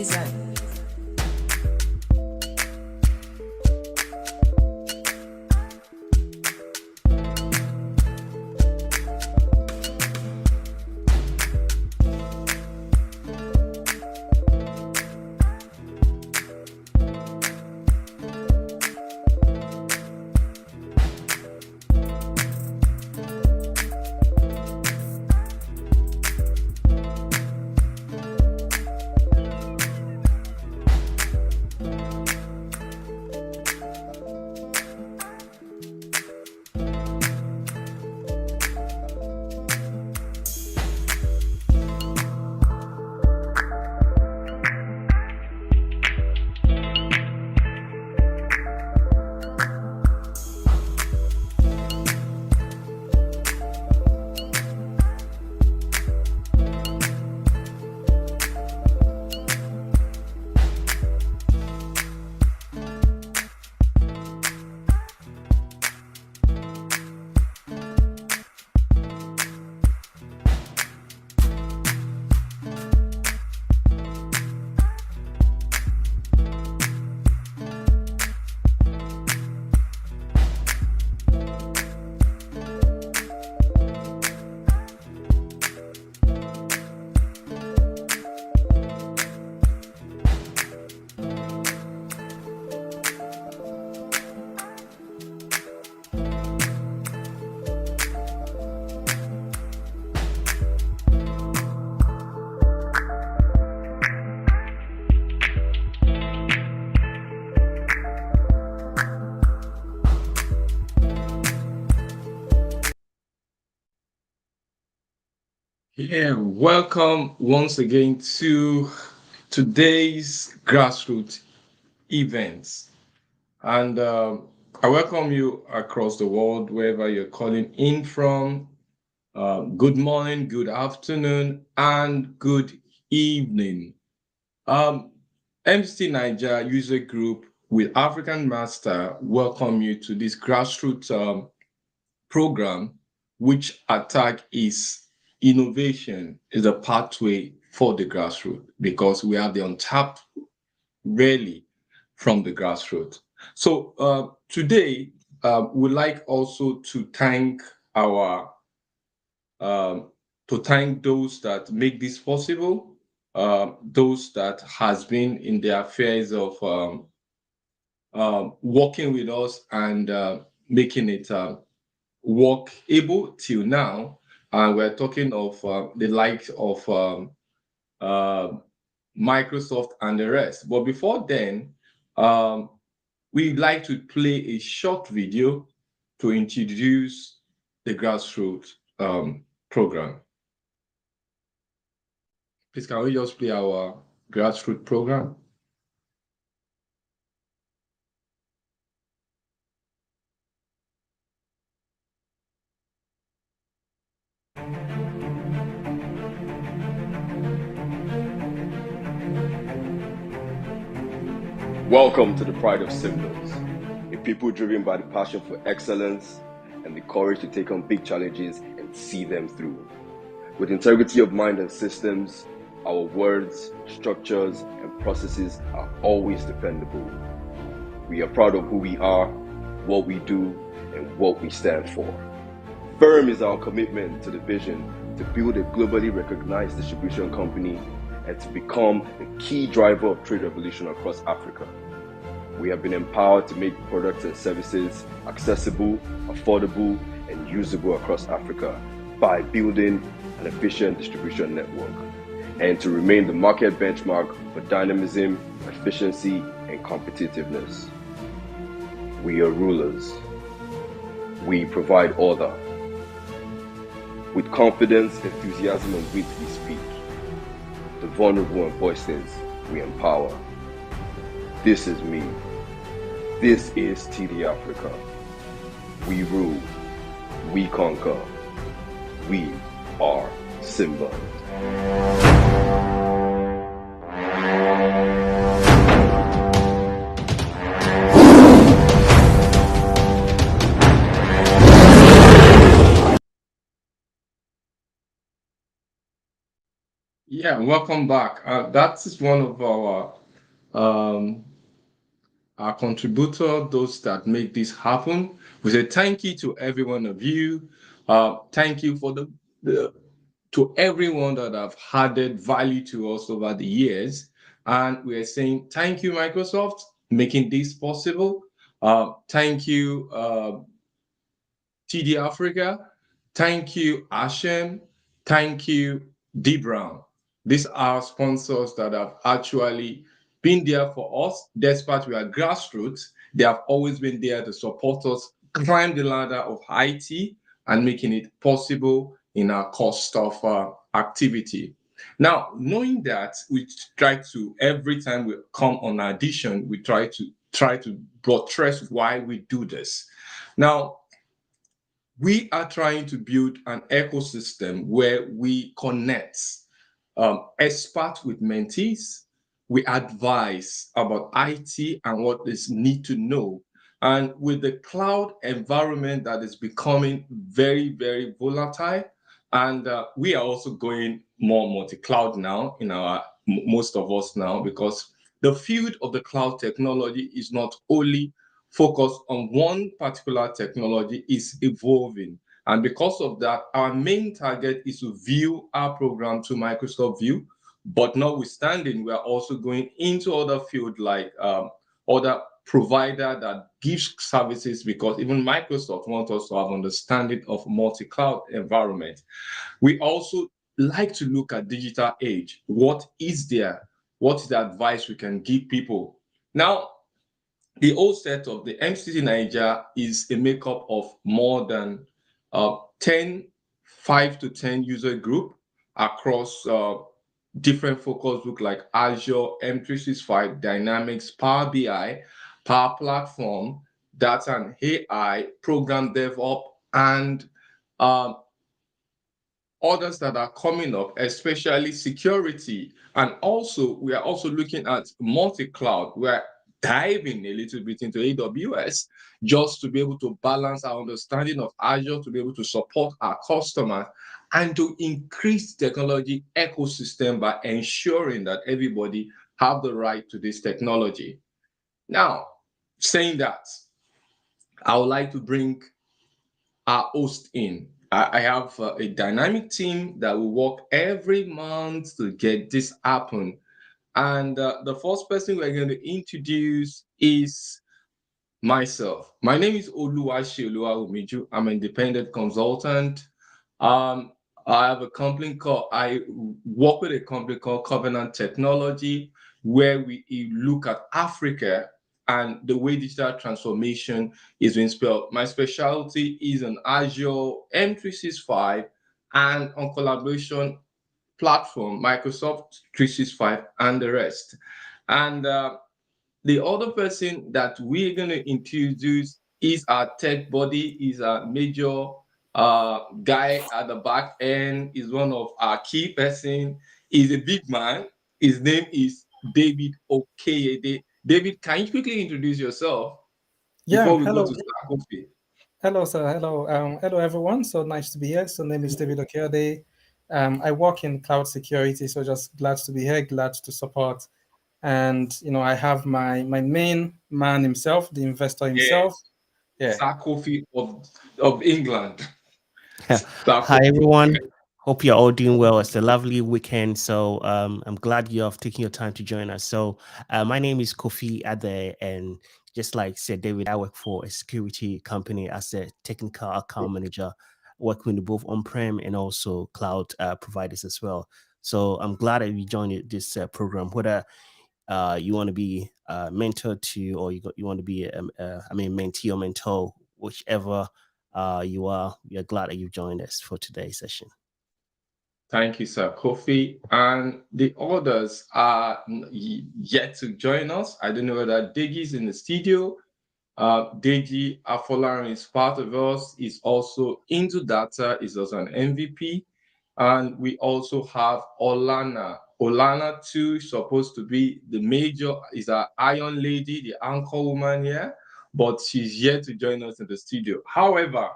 reason. Yeah, welcome once again to today's Grassroot events. And I welcome you across the world, wherever you're calling in from. Good morning, good afternoon, and good evening. MCTNAIJA User Group with African Master welcome you to this Grassroot program, which attack is innovation is a pathway for the grassroots, because we have the untapped really from the grassroots. So today we'd like also to thank our those that make this possible, those that has been in the affairs of working with us and making it workable till now. And we're talking of the likes of Microsoft and the rest. But before then, we'd like to play a short video to introduce the Grassroot program. Please, can we just play our Grassroot program? Welcome to the Pride of Symbols, a people driven by the passion for excellence and the courage to take on big challenges and see them through. With integrity of mind and systems, our words, structures, and processes are always dependable. We are proud of who we are, what we do, and what we stand for. Firm is our commitment to the vision to build a globally recognized distribution company and to become a key driver of trade revolution across Africa. We have been empowered to make products and services accessible, affordable, and usable across Africa by building an efficient distribution network, and to remain the market benchmark for dynamism, efficiency, and competitiveness. We are rulers. We provide order. With confidence, enthusiasm, and wit we speak. The vulnerable and voiceless we empower. This is me. This is TD Africa. We rule. We conquer. We are Simba. Yeah, welcome back. That is one of um, our contributor, those that make this happen. We say thank you to every one of you. Thank you for the to everyone that have added value to us over the years. And we are saying thank you, Microsoft, making this possible. Thank you, TD Africa. Thank you, Ashem. Thank you, D Brown. These are sponsors that have actually been there for us, despite we are grassroots. They have always been there to support us climb the ladder of IT and making it possible in our cost of activity. Now, knowing that, we try to every time we come on audition, we try to buttress why we do this. Now, we are trying to build an ecosystem where we connect experts with mentees. We advise about IT and what is need to know. And with the cloud environment that is becoming very, very volatile, and we are also going more multi-cloud now in our most of us now, because the field of the cloud technology is not only focused on one particular technology, is evolving. And because of that, our main target is to view our program to Microsoft View. But notwithstanding, we are also going into other fields like other provider that gives services, because even Microsoft wants us to have understanding of multi-cloud environment. We also like to look at digital age. What is there? What is the advice we can give people? Now, the old setup, the MCTNAIJA, is a makeup of more than 10, 5 to 10 user group across different focus group like Azure, M365, Dynamics, Power BI, Power Platform, Data and AI, Program DevOps, and um, others that are coming up, especially security. And also, we are also looking at multi-cloud. We're diving a little bit into AWS just to be able to balance our understanding of Azure, to be able to support our customers, and to increase technology ecosystem by ensuring that everybody have the right to this technology. Now, saying that, I would like to bring our host in. I have a dynamic team that will work every month to get this happen. And the first person we're going to introduce is myself. My name is Oluwaseyi Oluwawumiju. I'm an independent consultant. Um, I have a company called, I work with a company called Covenant Technology, where we look at Africa and the way digital transformation is being spelled. My specialty is on Azure, M365, and on collaboration platform, Microsoft 365, and the rest. And the other person that we're going to introduce is our tech body, is a major guy at the back end, is one of our key person, is a big man. His name is David Okeyede. David, can you quickly introduce yourself Yeah, before we go hello. to start coffee? Hello, sir. Hello. Hello, everyone. So nice to be here. So name is David Okeode. I work in cloud security, so just glad to be here, glad to support. And I have my main man himself, the investor himself. Yes, Yeah. Sir Coffee of England. Sir Hi Coffee. everyone. Hope you're all doing well. It's a lovely weekend, so I'm glad you have taken your time to join us. So my name is Kofi Ade, and just like said David, I work for a security company as a technical account manager, working with both on-prem and also cloud providers as well. So I'm glad that you joined this program. Whether you want to be mentored to, or you want to be mentee or mentor, whichever you are. We are glad that you joined us for today's session. Thank you, Sir Kofi. And the others are yet to join us. I don't know whether Deji is in the studio. Deji Afolarin is part of us, is also into data, is also an MVP. And we also have Olana. Olana, too, is supposed to be the major, is our iron lady, the anchor woman here, but she's yet to join us in the studio. However,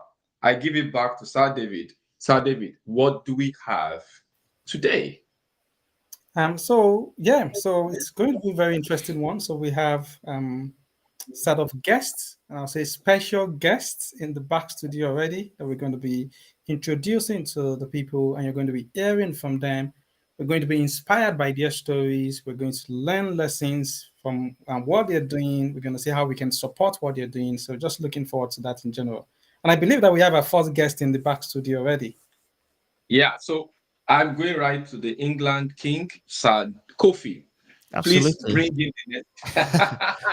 I give it back to Sir David. Sir David, what do we have today? So yeah, so it's going to be a very interesting one. So we have set of guests, and I'll say special guests in the back studio already that we're going to be introducing to the people, and you're going to be hearing from them. We're going to be inspired by their stories. We're going to learn lessons from what they're doing. We're going to see how we can support what they're doing. So just looking forward to that in general. And I believe that we have our first guest in the back studio already. Yeah, so I'm going right to the England King, Sir Kofi. Please Absolutely. bring him in.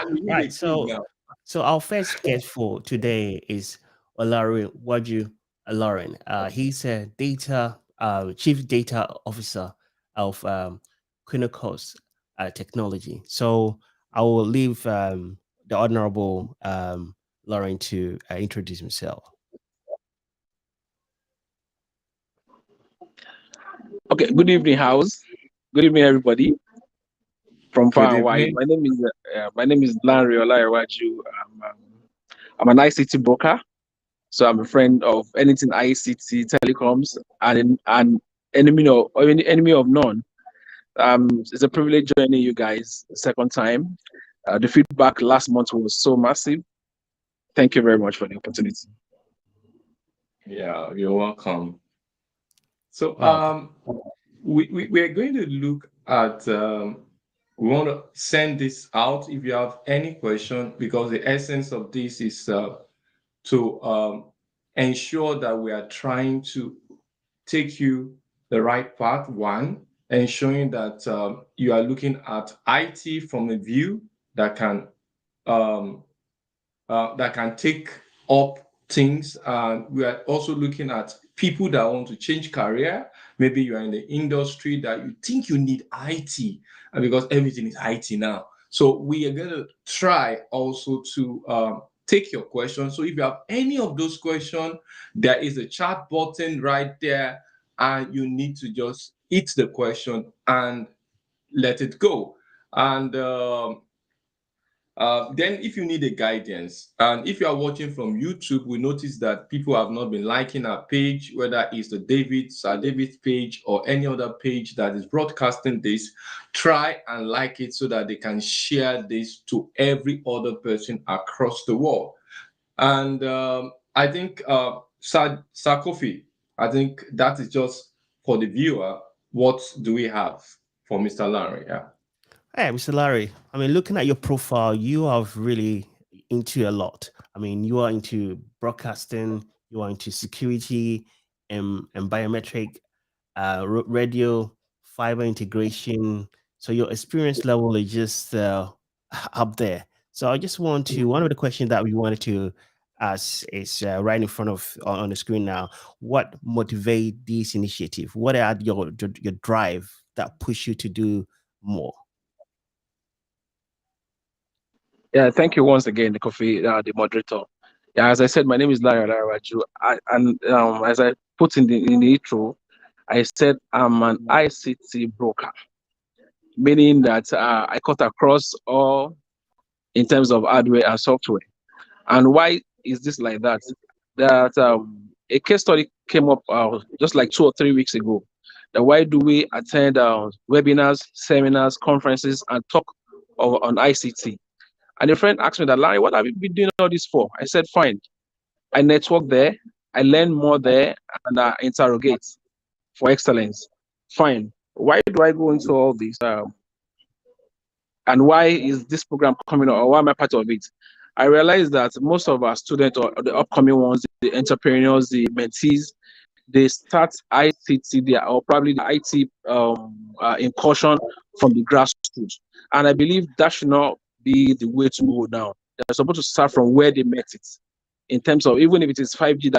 We need a Right. king So, now. our first guest for today is Olari Waju Lauren. He's a chief data officer of Quinocos Technology. So I will leave the honorable Lauren to introduce himself. Okay, good evening, house. Good evening, everybody from Good far and wide. evening. My name is Lanre Olaiwaju. I'm an ICT broker, so I'm a friend of anything ICT telecoms and an enemy of none. It's a privilege joining you guys the second time. The feedback last month was so massive. Thank you very much for the opportunity. Yeah, you're welcome. So Wow. we are going to look at we want to send this out if you have any question, because the essence of this is to ensure that we are trying to take you the right path. One, ensuring that you are looking at IT from a view that can um, take up things. And we are also looking at people that want to change career. Maybe you are in the industry that you think you need IT, and because everything is IT now. So we are going to try also to take your questions. So if you have any of those questions, there is a chat button right there, and you need to just hit the question and let it go. And then if you need a guidance, and if you are watching from YouTube, we notice that people have not been liking our page, whether it's the Sir David's page or any other page that is broadcasting this. Try and like it so that they can share this to every other person across the world. And I think, Sir Kofi, I think that is just for the viewer. What do we have for Mr. Larry? Yeah. Hey, Mr. Larry, I mean, looking at your profile, you are really into a lot. I mean, you are into broadcasting, you are into security and biometric, radio, fiber integration. So your experience level is just up there. So I just want to, one of the questions that we wanted to ask is right in front of on the screen now. What motivate this initiative? What are your drive that push you to do more? Yeah, thank you once again, the coffee, the moderator. Yeah, as I said, my name is Larry Alaraju, and as I put in the intro, I said I'm an ICT broker, meaning that I cut across all in terms of hardware and software. And why is this like that? That a case study came up just like 2 or 3 weeks ago. That why do we attend webinars, seminars, conferences, and talk on ICT? And a friend asked me that, Larry, what have you been doing all this for? I said, fine. I network there, I learn more there, and I interrogate for excellence. Fine. Why do I go into all this? And why is this program coming up? Or why am I part of it? I realized that most of our students or the upcoming ones, the entrepreneurs, the mentees, they start ICT there, or probably the IT incursion from the grassroots. And I believe that should not be the way to go now. They're supposed to start from where they met it. In terms of, even if it is 5G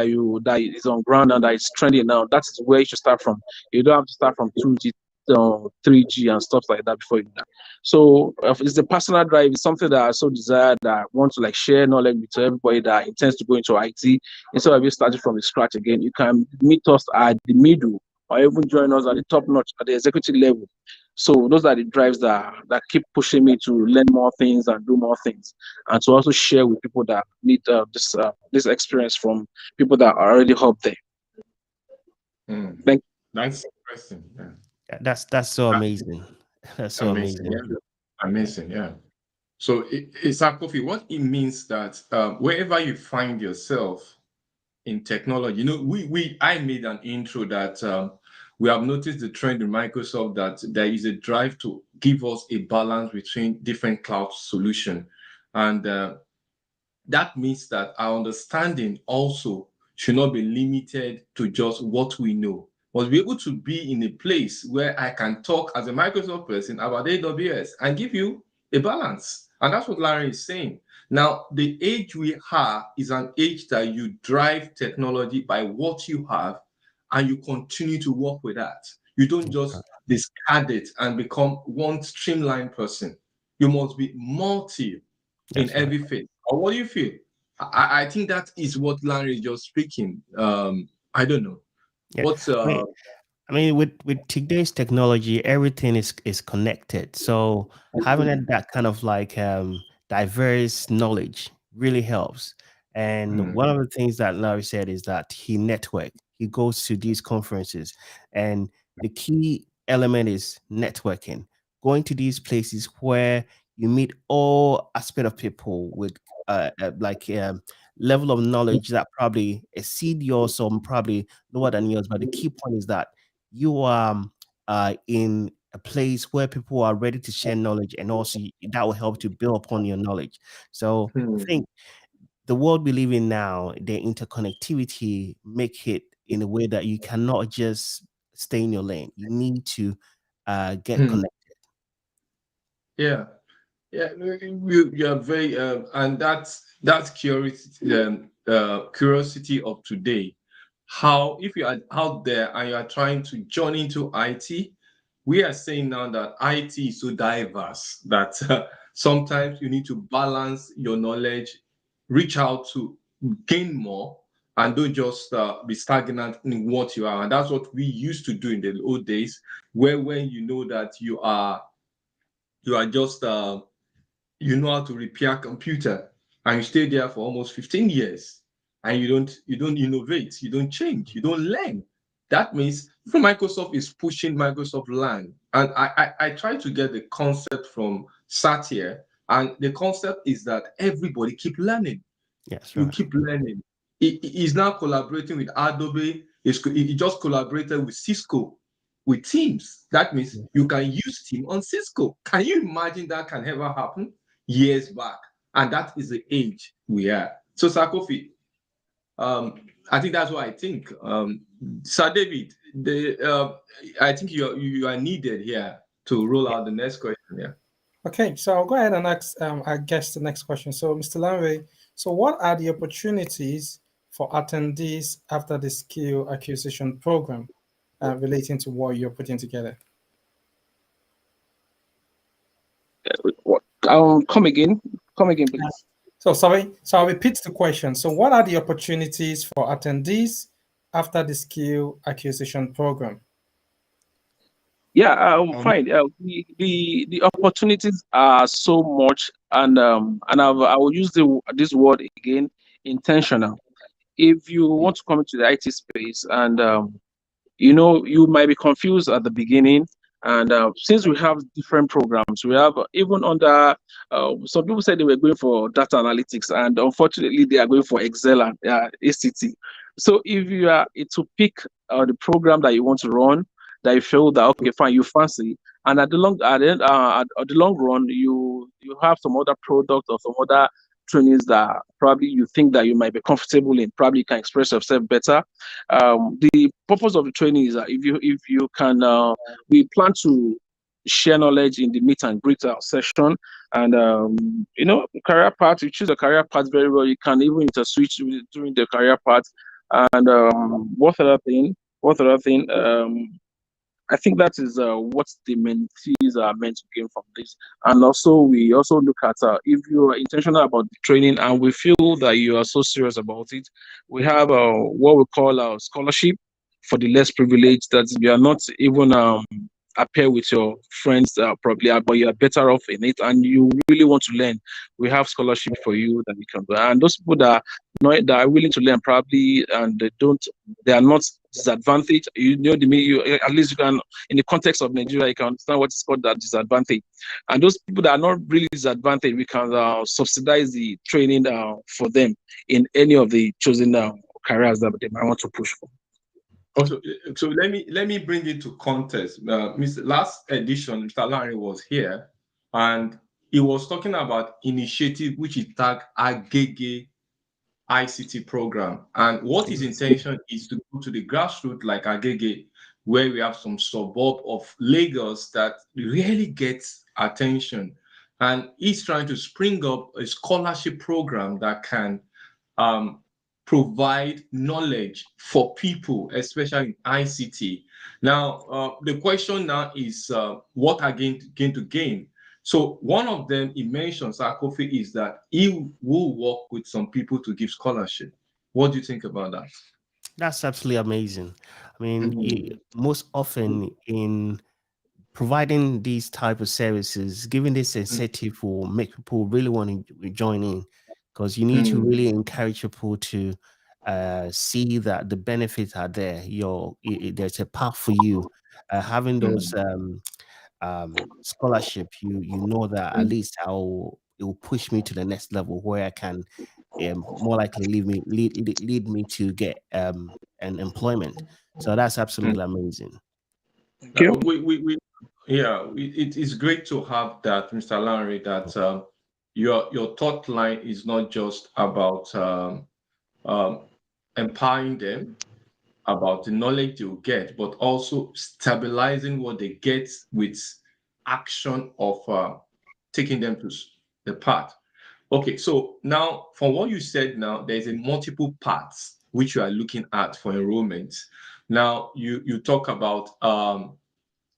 that is on ground and that is trending now, that is where you should start from. You don't have to start from 2G, 3G and stuff like that before you do that. So it's the personal drive. It's something that I so desire, that I want to like share knowledge with everybody that intends to go into IT. Instead of you starting from the scratch again, you can meet us at the middle or even join us at the top notch at the executive level. So those are the drives that keep pushing me to learn more things and do more things, and to also share with people that need this experience from people that are already up there. Mm. Thank That's interesting. Yeah. That's so amazing. That's so Amazing, amazing. yeah. Amazing, yeah. So it's a coffee. What it means that wherever you find yourself in technology, I made an intro that we have noticed the trend in Microsoft that there is a drive to give us a balance between different cloud solution, and that means that our understanding also should not be limited to just what we know. Must be able to be in a place where I can talk as a Microsoft person about AWS and give you a balance. And that's what Larry is saying. Now, the age we have is an age that you drive technology by what you have and you continue to work with that. You don't just discard it and become one streamlined person. You must be multi in every phase. Or what do you feel? I think that is what Larry is just speaking. I don't know. Yeah. What's I mean, with today's technology, everything is connected. So having that kind of like diverse knowledge really helps. And one of the things that Larry said is that he network. He goes to these conferences, and the key element is networking. Going to these places where you meet all aspect of people with level of knowledge that probably exceed yours, or probably lower than yours. But the key point is that you are in a place where people are ready to share knowledge, and also that will help to build upon your knowledge. So I think the world we live in now, the interconnectivity make it in a way that you cannot just stay in your lane. You need to get connected. Yeah, you are very and that's curiosity of today. How if you are out there and you are trying to join into IT, we are saying now that IT is so diverse that sometimes you need to balance your knowledge, reach out to gain more, and don't just be stagnant in what you are. And that's what we used to do in the old days, where when you know that you are just you know how to repair computer and you stay there for almost 15 years and you don't innovate, you don't change, you don't learn. That means even Microsoft is pushing Microsoft Learn. And I try to get the concept from Satya, and the concept is that everybody keep learning. Yes, You right. keep learning. He's now collaborating with Adobe. He just collaborated with Cisco, with Teams. That means you can use Team on Cisco. Can you imagine that can ever happen? Years back. And that is the age we are. So, Sakofi, I think that's what I think. Sir David, I think you are needed here to roll out the next question. Yeah. Okay, so I'll go ahead and ask, I guess, the next question. So, Mr. Lanre, so what are the opportunities for attendees after the skill acquisition program relating to what you're putting together? Come again, please. So, sorry, so I'll repeat the question. So, what are the opportunities for attendees after the skill acquisition program? Yeah, fine. The opportunities are so much, and I will use this word again, intentional. If you want to come into the IT space, and you might be confused at the beginning, and since we have different programs, we have even under some people said they were going for data analytics, and unfortunately they are going for Excel and ACT. So if you are to pick the program that you want to run, that you feel that okay, fine, you fancy, and at the long run, you have some other product or some other trainings that probably you think that you might be comfortable in, probably you can express yourself better. The purpose of the training is that if you can, we plan to share knowledge in the meet and greet session, and career path. You choose a career path very well. You can even switch during the career path. And what other thing? I think that is what the mentees are meant to gain from this. And also, we also look at if you are intentional about the training and we feel that you are so serious about it, we have what we call a scholarship for the less privileged, that you are not even appear with your friends probably, but you are better off in it and you really want to learn. We have scholarship for you that you can do. And those people that are willing to learn probably, and they are not disadvantage. You know, at least you can, in the context of Nigeria, you can understand what is called that disadvantage. And those people that are not really disadvantaged, we can subsidize the training for them in any of the chosen careers that they might want to push for. Also, so let me bring it to context. Last edition, Mr. Larry was here, and he was talking about initiative which is tagged Agege ICT program. And what his intention is to go to the grassroots like Agege, where we have some suburb of Lagos that really gets attention. And he's trying to spring up a scholarship program that can provide knowledge for people, especially in ICT. Now, the question now is what are going to gain? So one of them he mentions, Kofi, is that he will work with some people to give scholarship. What do you think about that? That's absolutely amazing. I mean, most often in providing these type of services, giving this incentive will make people really want to join in, because you need to really encourage people to see that the benefits are there. There's a path for you. Having those scholarship, you know that at least it will push me to the next level where I can more likely lead me to get an employment. So that's absolutely amazing. Thank you. It is great to have that, Mr. Larry, that your thought line is not just about empowering them about the knowledge you get, but also stabilizing what they get with action of taking them to the path. Okay, so now from what you said now, there's a multiple paths which you are looking at for enrollment. Now you talk about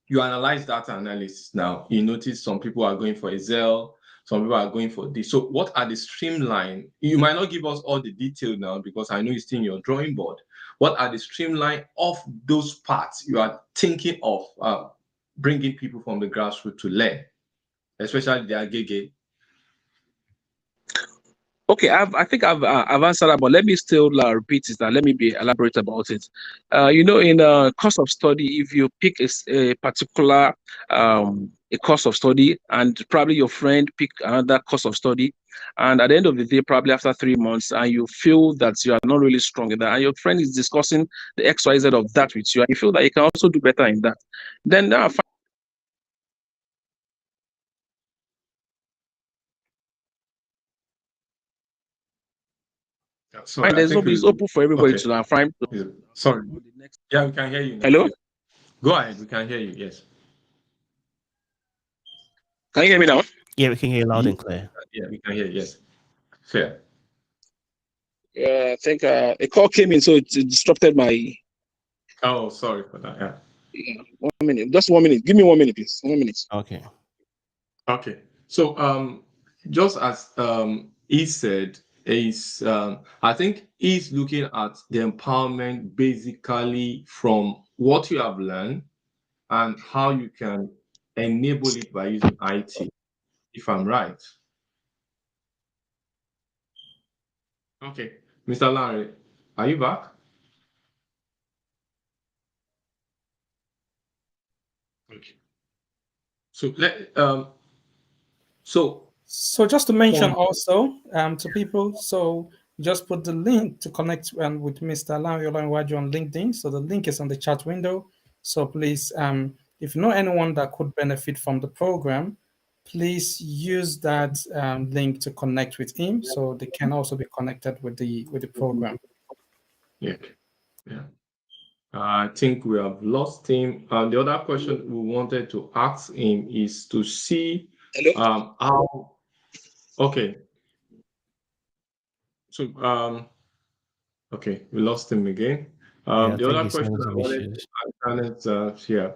you analyze data analysis. Now you notice some people are going for Excel, some people are going for this. So what are the streamline? You might not give us all the detail now because I know it's still in your drawing board. What are the streamline of those parts you are thinking of bringing people from the grassroots to learn, especially the Agege? Okay, I think I've answered that, but let me still repeat it and let me be elaborate about it. In a course of study, if you pick a particular a course of study, and probably your friend pick another course of study, and at the end of the day, probably after 3 months, and you feel that you are not really strong in that, and your friend is discussing the XYZ of that with you, and you feel that you can also do better in that, then now Sorry, it's open for everybody to find. Sorry. Yeah, we can hear you now. Hello? Go ahead, we can hear you, yes. Can you hear me now? Yeah, we can hear you loud and clear. Yeah, we can hear you, yes. Fair. Yeah, I think a call came in, so it disrupted my... Oh, sorry for that, yeah. 1 minute, just 1 minute. Give me 1 minute, please. 1 minute. Okay. Okay. So just as he said, is I think he's looking at the empowerment basically from what you have learned and how you can enable it by using IT, if I'm right. Okay. Mr. Larry, are you back? Okay. So just to mention also to people, so just put the link to connect with Mr. Larry Olanwaju on LinkedIn. So the link is on the chat window. So please, if you know anyone that could benefit from the program, please use that link to connect with him, so they can also be connected with the program. Yeah. I think we have lost him. The other question we wanted to ask him is to see how. Okay. So okay, we lost him again. The other question I wanted to ask here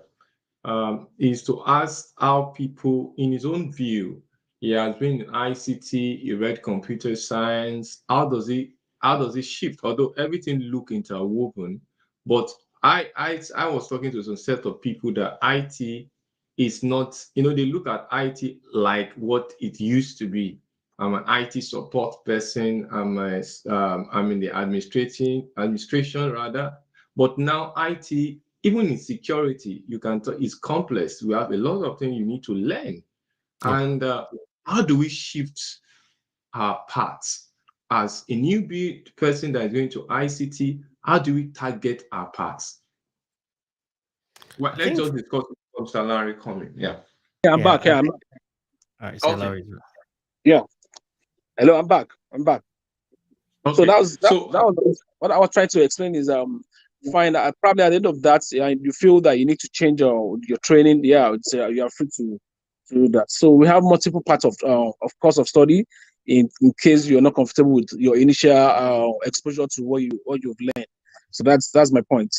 is to ask how people, in his own view, he has been in ICT, he read computer science. How does it shift? Although everything look interwoven, but I was talking to some set of people that IT is not, they look at IT like what it used to be. I'm an IT support person. I'm in the administration rather, But now IT, even in security, you can it's complex. We have a lot of things you need to learn. Yeah. And how do we shift our paths as a newbie person that is going to ICT? How do we target our paths? Well, I let's think, just discuss from salary coming. Yeah. Yeah, I'm yeah. back. Yeah, I'm, All right, Okay. salary. yeah. Hello, I'm back. I'm back. So Okay. that So was what I was trying to explain is find that probably at the end of that, you feel that you need to change your training. Yeah, I would say you are free to do that. So we have multiple parts of course of study in case you're not comfortable with your initial exposure to what you've learned. So that's my point.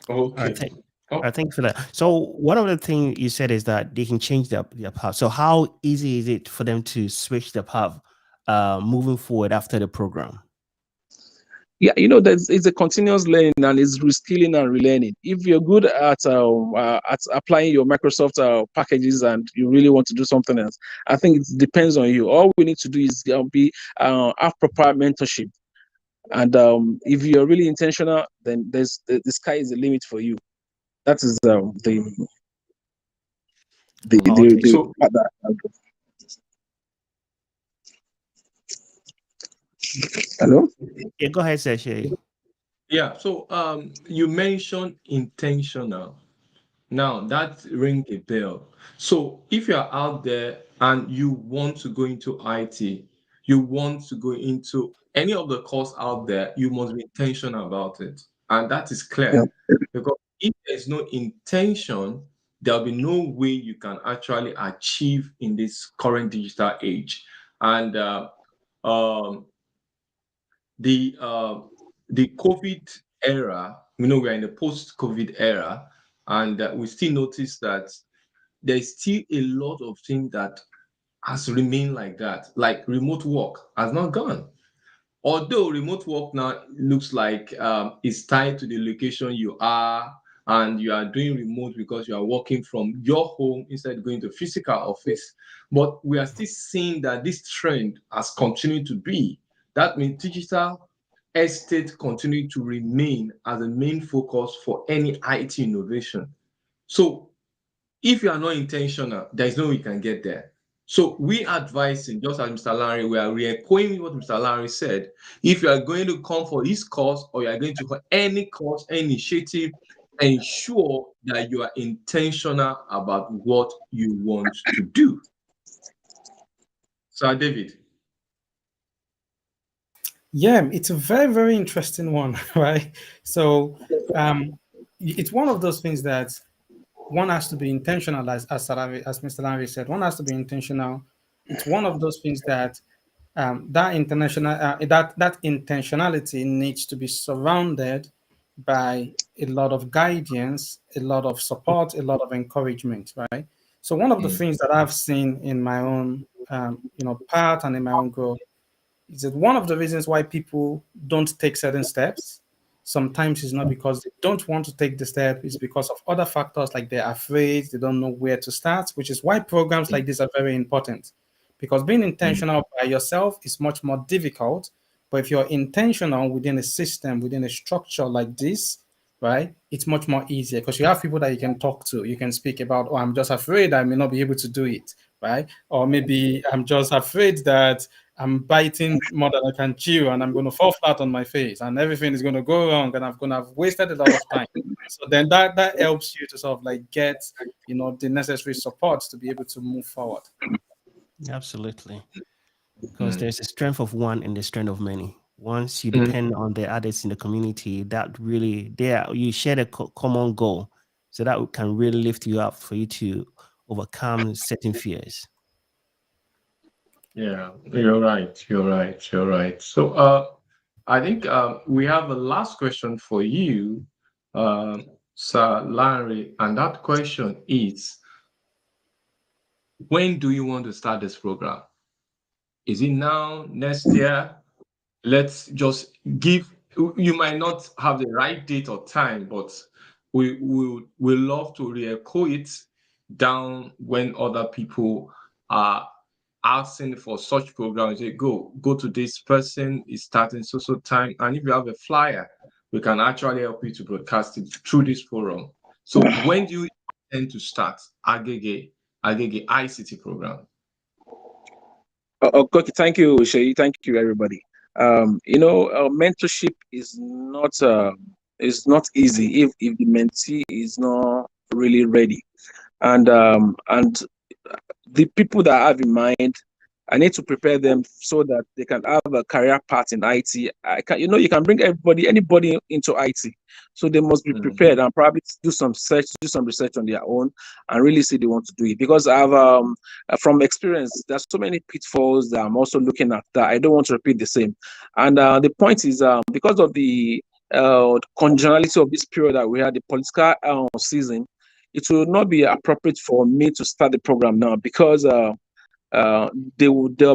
I okay. think. Oh, I think for that. So one of the things you said is that they can change their path. So how easy is it for them to switch the path moving forward after the program? Yeah, it's a continuous learning and it's reskilling and relearning. If you're good at applying your Microsoft packages and you really want to do something else, I think it depends on you. All we need to do is have proper mentorship, and if you're really intentional, then the sky is the limit for you. That is Okay. the so part that hello. Yeah, go ahead, Seshay. yeah. So you mentioned intentional. Now that ring a bell. So if you're out there and you want to go into IT, you want to go into any of the course out there, you must be intentional about it. And that is Yeah. clear. Because if there's no intention, there'll be no way you can actually achieve in this current digital age. And um, the uh, the COVID era, we're in the post-COVID era, and we still notice that there's still a lot of things that has remained like that, like remote work has not gone. Although remote work now looks like it's tied to the location you are, and you are doing remote because you are working from your home instead of going to physical office. But we are still seeing that this trend has continued to be. That means digital estate continue to remain as a main focus for any IT innovation. So if you are not intentional, there is no way you can get there. So we advising, just as Mr. Larry, we are re-echoing what Mr. Larry said. If you are going to come for this course or you are going to any course, any initiative, ensure that you are intentional about what you want to do. Sir David. Yeah, it's a very, very interesting one, right? So it's one of those things that one has to be intentional, as Mr. Larry said, one has to be intentional. It's one of those things that that intentionality needs to be surrounded by a lot of guidance, a lot of support, a lot of encouragement, right? So one of the things that I've seen in my own, path and in my own growth is that one of the reasons why people don't take certain steps sometimes is not because they don't want to take the step, it's because of other factors like they're afraid, they don't know where to start, which is why programs like this are very important. Because being intentional by yourself is much more difficult. But if you're intentional within a system, within a structure like this, right, it's much more easier because you have people that you can talk to. You can speak about, oh, I'm just afraid I may not be able to do it, right? Or maybe I'm just afraid that I'm biting more than I can chew and I'm going to fall flat on my face and everything is going to go wrong and I'm going to have wasted a lot of time. So then that helps you to sort of like get, the necessary support to be able to move forward. Absolutely. Because there's a strength of one and the strength of many. Once you depend on the others in the community, that really you share a common goal, so that can really lift you up for you to overcome certain fears. Yeah, you're right. You're right. You're right. So I think we have a last question for you, Sir Larry, and that question is, when do you want to start this program? Is it now, next year? Let's just give, you might not have the right date or time, but we love to re-echo it down when other people are asking for such programs. Say, go to this person, is starting so time. And if you have a flyer, we can actually help you to broadcast it through this forum. So when do you intend to start Agege ICT program? Okay, thank you, Shay. Thank you, everybody. Mentorship is not easy if the mentee is not really ready, and the people that I have in mind, I need to prepare them so that they can have a career path in IT. You can bring anybody into IT, so they must be prepared and probably do some research on their own, and really see they want to do it. Because I've from experience, there's so many pitfalls that I'm also looking at that I don't want to repeat the same. And the point is, because of the conditionality of this period that we had, the political season, it will not be appropriate for me to start the program now, because there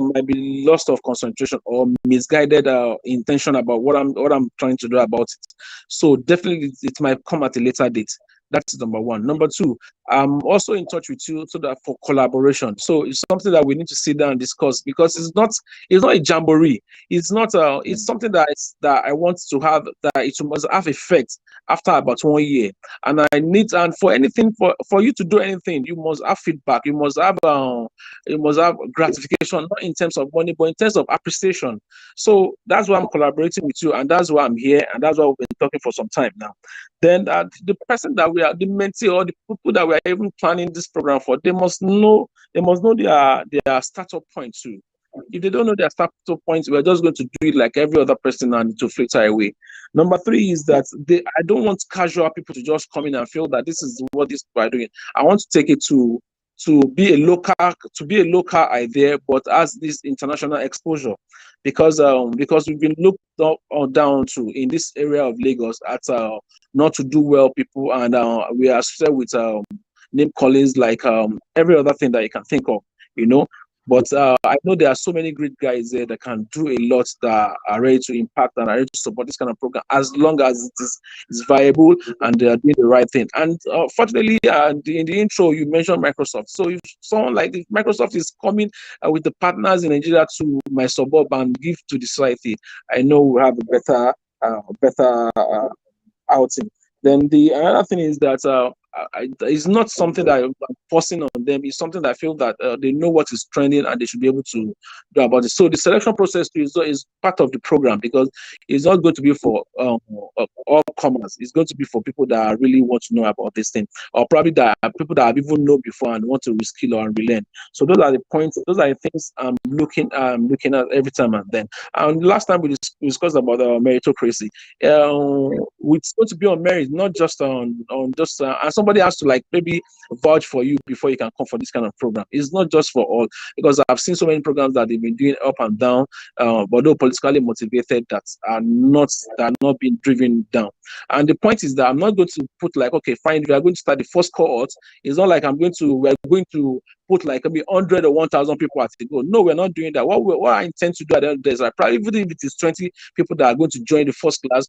might be loss of concentration or misguided intention about what I'm trying to do about it. So definitely it might come at a later date. That's number one. Number two, I'm also in touch with you so that for collaboration. So it's something that we need to sit down and discuss, because it's not a jamboree. It's not it's something that I want to have, that it must have effect after about 1 year. And for anything, for you to do anything, you must have feedback. You must have gratification, not in terms of money, but in terms of appreciation. So that's why I'm collaborating with you, and that's why I'm here, and that's why we've been talking for some time now. Then the person that we are, the mentee or the people that we are even planning this program for, they must know their startup point too. If they don't know their startup points, we're just going to do it like every other person and to filter away. Number three is that I don't want casual people to just come in and feel that this is what these people are doing. I want to take it to be a local idea, but as this international exposure, because we've been looked up or down to in this area of Lagos at not to do well people, and we are associated with name callings like every other thing that you can think of, you know. But I know there are so many great guys there that can do a lot, that are ready to impact and are ready to support this kind of program, as long as it's viable and they are doing the right thing. And fortunately, in the intro, you mentioned Microsoft. So if someone like Microsoft is coming with the partners in Nigeria to my suburb and give to the society, I know we'll have a better outing. Then the another thing is that it's not something that I'm forcing on them. It's something that I feel that they know what is trending and they should be able to do about it. So the selection process is part of the program, because it's not going to be for all comers. It's going to be for people that really want to know about this thing, or probably that people that have even known before and want to reskill or relearn. So those are the points. Those are the things I'm looking at every time and then. And last time we discussed about meritocracy. It's going to be on merit, not just on just and somebody has to like maybe vouch for you before you can come for this kind of program. It's not just for all, because I've seen so many programs that they've been doing up and down, but though politically motivated, that are not being driven down. And the point is that I'm not going to put like, okay, fine, we are going to start the first cohort. It's not like we're going to put like maybe 100 or 1,000 people at the go. No, we're not doing that. What I intend to do at the end of the day is probably, even if it is 20 people that are going to join the first class,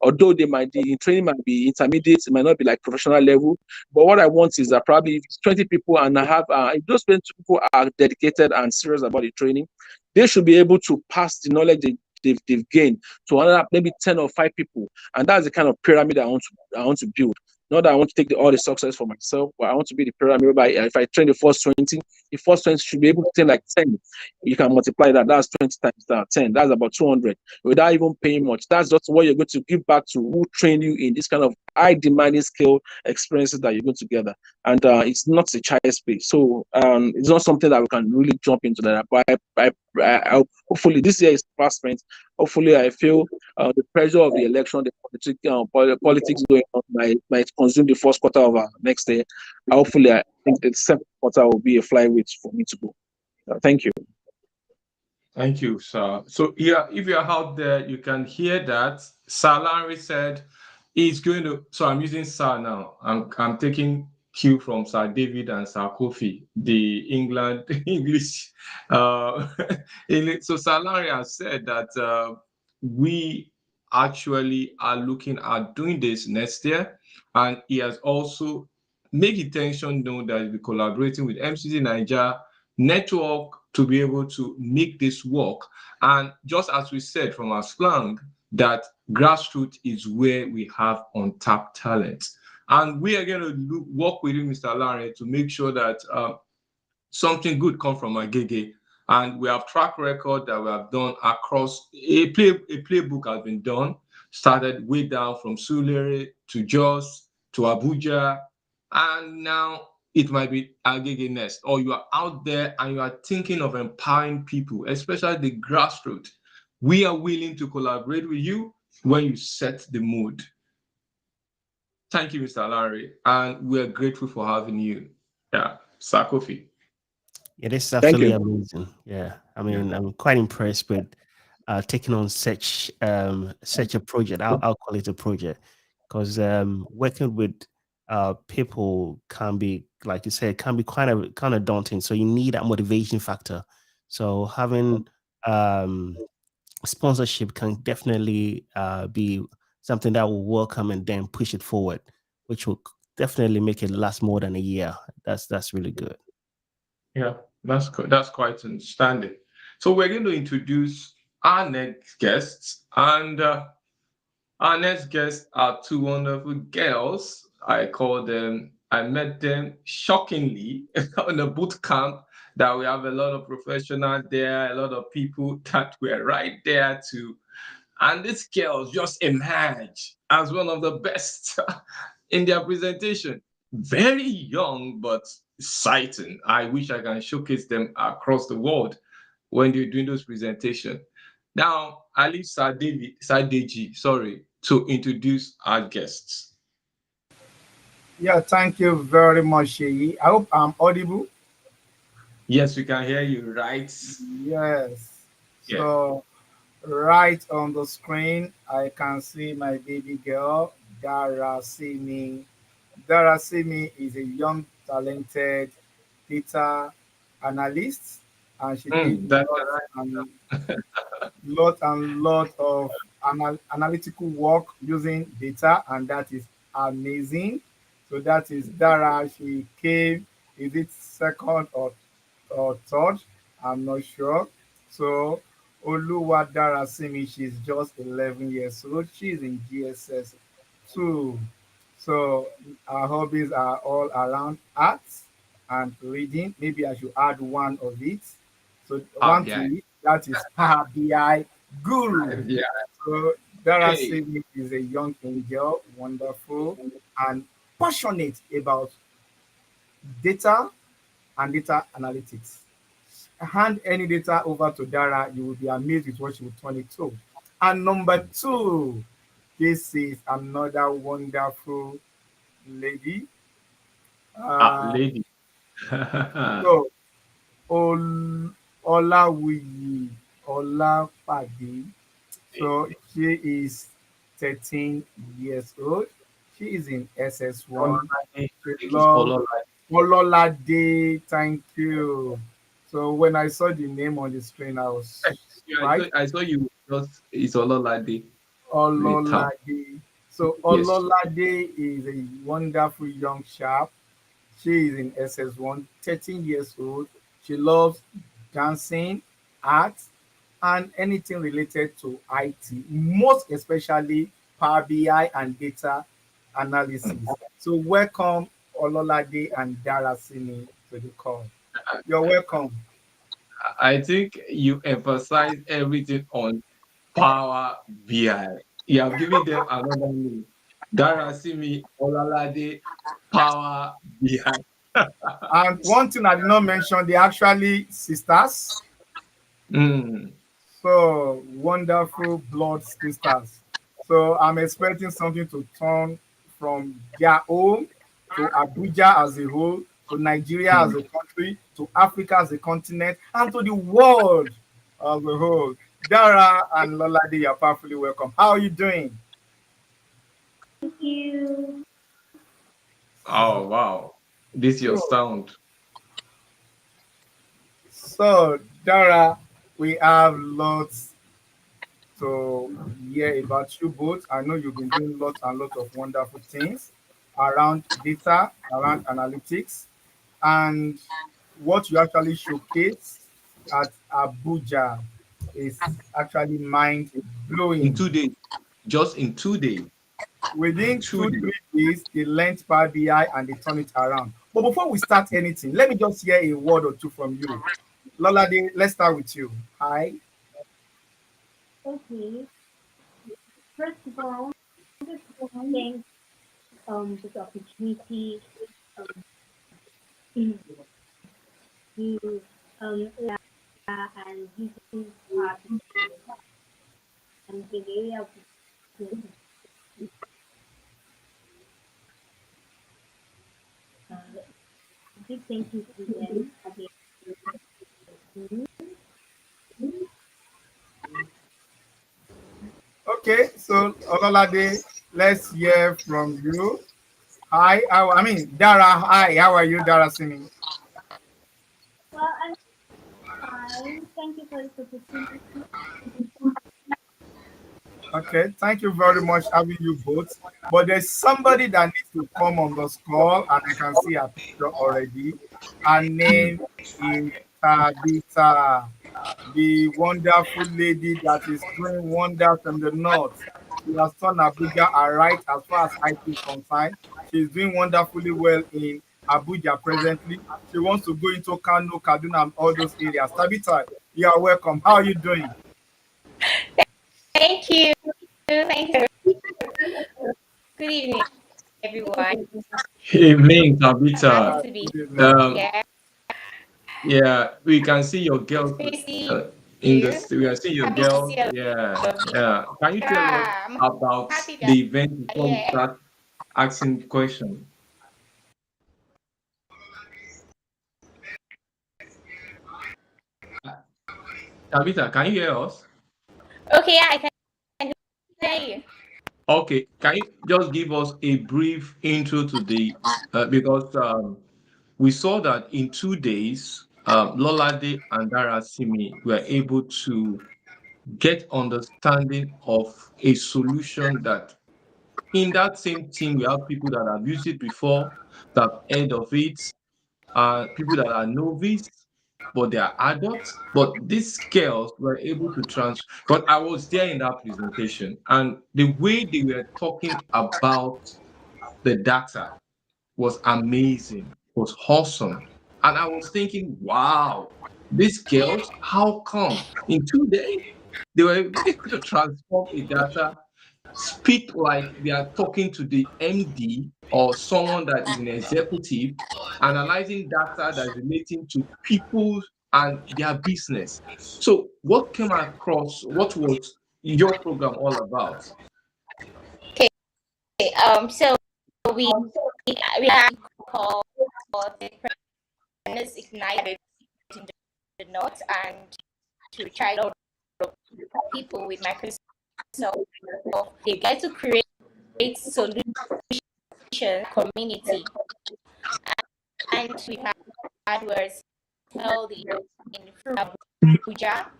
although the training might be intermediate, it might not be like professional level. But what I want is that probably if it's 20 people and I have, if those 20 people are dedicated and serious about the training, they should be able to pass the knowledge they've gained to another maybe 10 or 5 people. And that's the kind of pyramid I want to build. Not that I want to take all the success for myself, but I want to be the pyramid whereby if I train the first 20, the first 20 should be able to train like 10. You can multiply that. That's 20 times that 10. That's about 200 without even paying much. That's just what you're going to give back to who trained you in this kind of high demanding skill experiences that you're going to gather. And it's not a child's play. So it's not something that we can really jump into that. But I hopefully this year is past spent. Hopefully, I feel the pressure of the election, the politics going on might consume the first quarter of next year. Hopefully, I think the second quarter will be a flyweight for me to go. Thank you. Thank you, sir. So yeah, if you're out there, you can hear that Sir Larry said he's going to. So I'm using Sir now. I'm taking cue from Sir David and Sir Kofi, the English. So Sir Larry has said that we actually are looking at doing this next year, and he has also made intention known that he'll be collaborating with MCTNAIJA network to be able to make this work. And just as we said from our slang, that Grassroot is where we have untapped talent. And we are going to work with you, Mr. Larry, to make sure that something good come from Agege. And we have track record that we have done across a playbook has been done, started way down from Sulere to Jos to Abuja, and now it might be Agege next. Or you are out there and you are thinking of empowering people, especially the grassroots. We are willing to collaborate with you when you set the mood. Thank you, Mr. Larry, and we are grateful for having you. Yeah, Sir Kofi. Yeah, this is Thank absolutely you. amazing. Yeah, I mean, I'm quite impressed with taking on such a project. I'll call it a project, because working with people can be, like you said, can be kind of daunting. So you need that motivation factor. So having sponsorship can definitely be something that will welcome and then push it forward, which will definitely make it last more than a year. That's really good. Yeah, that's quite understanding. So we're going to introduce our next guests, and our next guests are two wonderful girls. I met them shockingly in a boot camp that we have a lot of professionals there, a lot of people that were right there too. And these girls just emerged as one of the best in their presentation. Very young, but exciting. I wish I can showcase them across the world when they're doing those presentations. Now, I leave Sadeji, to introduce our guests. Yeah, thank you very much, Sheyi. I hope I'm audible. Yes, we can hear you, right? Yes. Yeah. So, right on the screen, I can see my baby girl, Dara Simi. Dara Simi is a young, talented data analyst, and she did That's lot of analytical work using data, and that is amazing. So that is Dara. She came, is it second or third? I'm not sure. So Oluwa Dara Simi, she's just 11 years old. She's in GSS 2. So our hobbies are all around arts and reading. Maybe I should add one of it. So one to yeah. it, that is Power BI Guru. Yeah. So Dara Hey. Simi is a young angel, wonderful and passionate about data and data analytics. Hand any data over to Dara, you will be amazed with what she will turn it to. And number two, this is another wonderful lady. Lady. So Olawuyi Olapade. So she is 13 years old. She is in SS1. She loves Ololade. Thank you. So when I saw the name on the screen, I was surprised. I saw you just it's Ololade. Ololade. So Yes. Ololade is a wonderful young sharp. She is in SS1, 13 years old. She loves dancing, art, and anything related to IT, most especially Power BI and data analysis. So welcome Ololade and Darasini to the call. You're welcome. I think you emphasize everything on Power BI. You have given them another name. Darasimi Olalade Power BI. And one thing I did not mention, they actually sisters. So wonderful blood sisters. So I'm expecting something to turn from their home to Abuja as a whole, to Nigeria as a country, to Africa as a continent, and to the world as a whole. Dara and Lolade, you're powerfully welcome. How are you doing? Thank you. Oh wow. This is your sound. So, Dara, we have lots to hear about you both. I know you've been doing lots and lots of wonderful things around data, around analytics, and what you actually showcase at Abuja is actually mind blowing. In 2 days, just in 2 days. Within 2 days. 2-3 days, they learned Power BI and they turn it around. But before we start anything, let me just hear a word or two from you. Lolade, let's start with you. Hi. Okay. First of all, thanks for the opportunity to and using part and the area of the big thank you to them again. Okay, so Ololade, let's hear from you. Hi, Dara. Hi, how are you, Dara Simi? Well, I'm fine. Thank you for this opportunity. Okay, thank you very much having you both. But there's somebody that needs to come on this call, and I can see her picture already. Her name is Tabitha, the wonderful lady that is doing wonders in the north. She has turned Abuja aright as far as IT is concerned. She's doing wonderfully well in Abuja presently. She wants to go into Kano, Kaduna, and all those areas. Tabitha, you are welcome. How are you doing? Thank you. Thank you. Good evening, everyone. Evening, Happy Tabitha. to be Um, here. yeah, we can see your girl Happy to see in you. this. We can see your Happy to girl. see all Yeah, of you. yeah. Can you tell us Yeah, I'm about happy the that event before we yeah. start asking questions? Tabitha, can you hear us? Okay, yeah, I can hear you. Okay, can you just give us a brief intro to the because we saw that in 2 days, Lolade and Darasimi were able to get understanding of a solution that in that same team we have people that have used it before, that have heard of it, people that are novice, but they are adults. But these girls were able to but I was there in that presentation, and the way they were talking about the data was amazing, was awesome. And I was thinking, wow, these girls, how come in 2 days they were able to transform a data, speak like they are talking to the MD or someone that is an executive, analyzing data that is relating to people and their business. So, what came across? What was your program all about? Okay, so we are called the Partners Ignite in the North and to try out people with Microsoft. They get to create solution community, and we had was held in Abuja,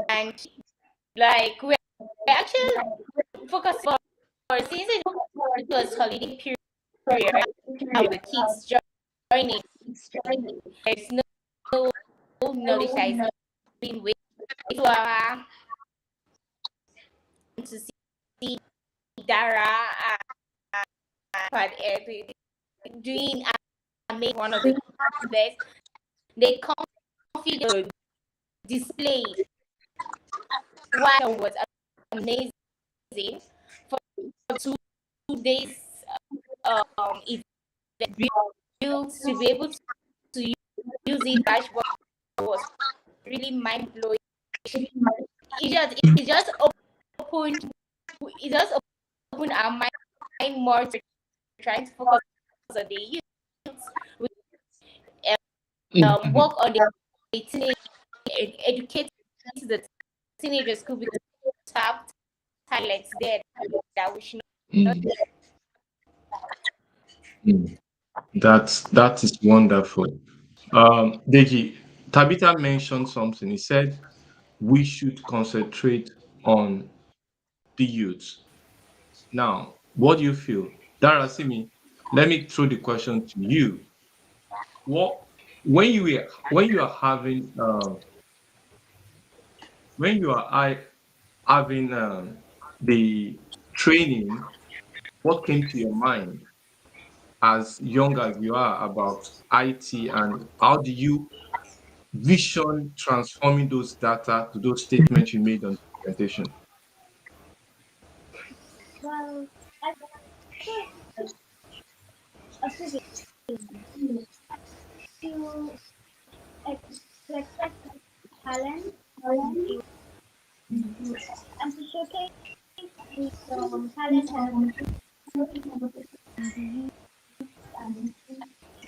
and like we're actually focusing for since it was holiday period and the kids joining. There's no knowledge that is being with to our to see Dara doing make one of the best. They configured displayed what was amazing for 2 days event built to be able to use it dashboard was really mind blowing. It just opened our mind more to trying to focus on the youth. Work on the teenage, educate the teenagers could be top talents there that we should not. That is wonderful. Deji, Tabitha mentioned something. He said we should concentrate on the youth. Now, what do you feel? Darasimi, let me throw the question to you. What when you are having when you are having the training, what came to your mind as young as you are about IT, and how do you vision transforming those data to those statements you made on the presentation? Well, I think a pivot to express talent and to showcase this talent and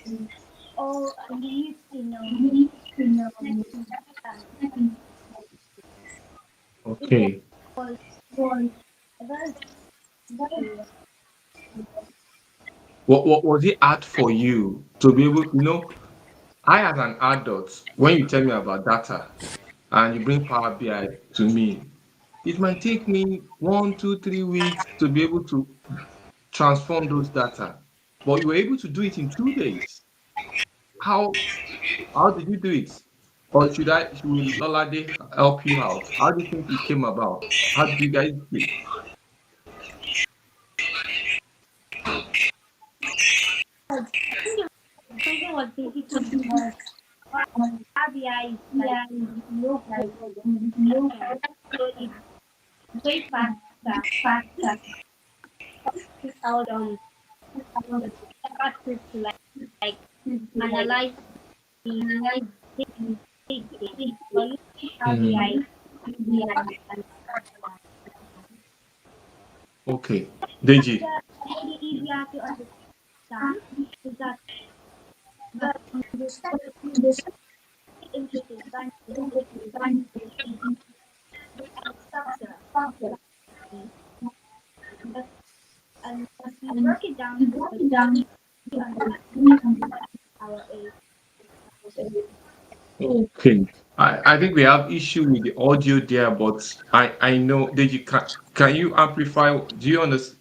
the all the youth in next it Okay. was very What was it hard for you to be able, I as an adult, when you tell me about data and you bring Power BI to me, it might take me 1, 2, 3 weeks to be able to transform those data. But you were able to do it in 2 days. How did you do it? Or should Lolade help you out? How do you think it came about? How did you guys do it? something was difficult because RBI is like low so it's way faster out effort to like analyze the data or use RBI and Okay. Deji. really easier to understand is that the interesting structure and we broke it down to understand our age. Okay. I think we have issue with the audio there, but I know Deji, can you amplify? Do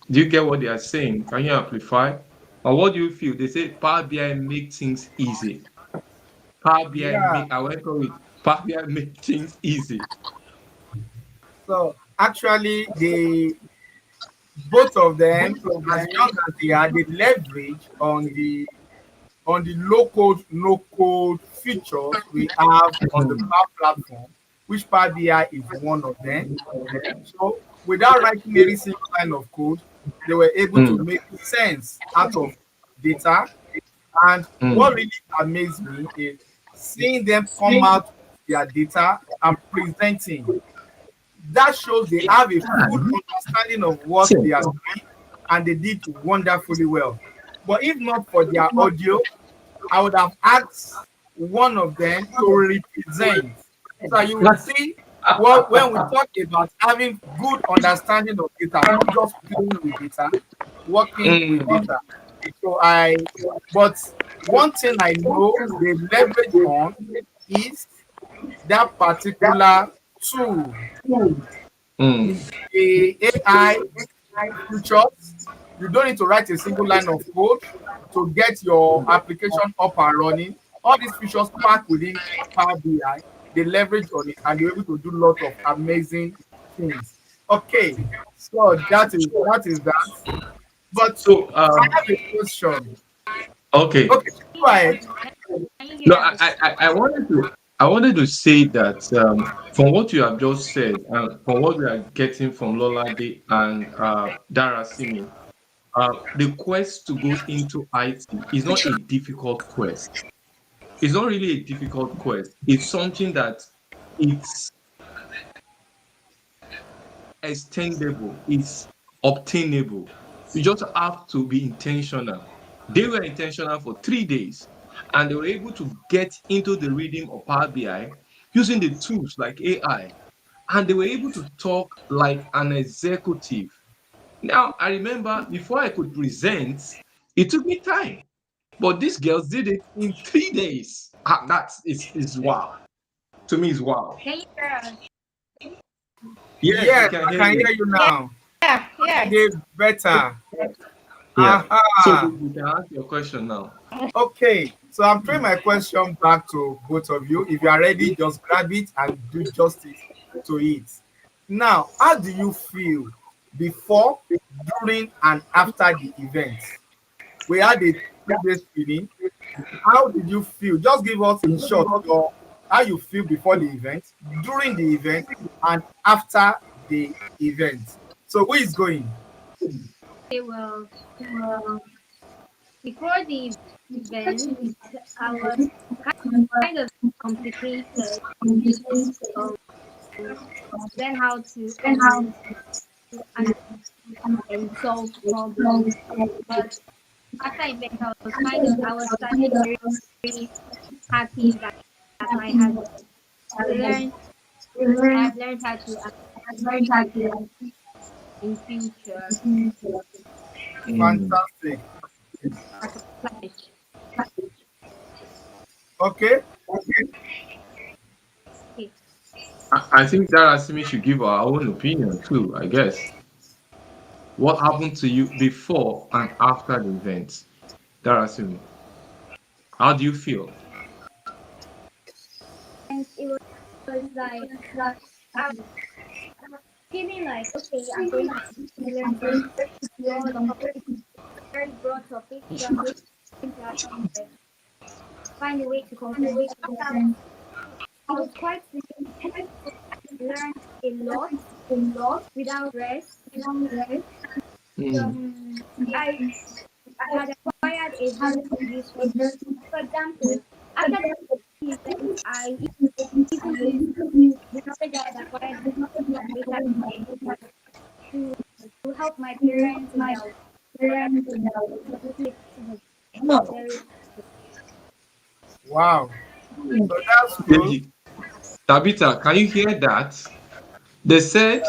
you get what they are saying? Can you amplify? Or what do you feel? They say Power BI make things easy. Power BI Yeah. make I went with Power BI make things easy. So actually, both of them, as young as they are, they leverage on the low code, no code features we have on the Power Platform, which Power BI is one of them. So without writing any single line of code, they were able to Mm, make sense out of data. And what mm, really amazed me is seeing them come out with their data and presenting. That shows they have a full understanding of what they are doing, and they did wonderfully well. But if not for their audio, I would have asked one of them to represent. So you will see what when we talk about having good understanding of data, not just playing with data, working with mm. data. But one thing I know they leverage on is that particular tool, Mm. the AI features. You don't need to write a single line of code to get your application up and running. All these features packed within Power BI, they leverage on it and they're able to do lots of amazing things. Okay, so that is that. But So I have a question. okay. Okay, go ahead. Can you No, hear us? I wanted to say that from what you have just said and from what we are getting from Lolade and Darasimi, the quest to go into IT is not a difficult quest. It's not really a difficult quest. It's something that it's extendable, it's obtainable. You just have to be intentional. They were intentional for 3 days and they were able to get into the rhythm of Power BI using the tools like AI, and they were able to talk like an executive. Now, I remember before I could present, it took me time, but these girls did it in 3 days. Is wow. To me, is wow. Can you hear us? Yes, we Yes, can I hear can you. hear you now. Yeah. Okay, better. Yeah. So Aha. you can ask your question now. Okay, So I'm throwing my question back to both of you. If you are ready, just grab it and do justice to it. Now, how do you feel before, during, and after the event? We had a 2 days training. How did you feel? Just give us in short your how you feel before the event, during the event, and after the event. So who is going? Okay, well, before the event, I was kind of complicated. Um, learn how to analyze and solve problems. But after event, I was starting very happy that I had learned I have learned how to analyze in future. Fantastic. As a plan. Okay. Okay. I think that Asimi should give our own opinion too, I guess. What happened to you before and after the event? Darasimi, how do you feel? And it was like I was feeling like, okay, I'm going to learn something broad topic, very broad topic. So I'm going to have to find a way to comprehend. It was quite simple. I learned a lot without rest. I had acquired a very useful. For example, after the event, I even used the knowledge I had acquired later to help my parents in their work. It was very Wow. So that's cool. Deji, Tabitha, can you hear that? They said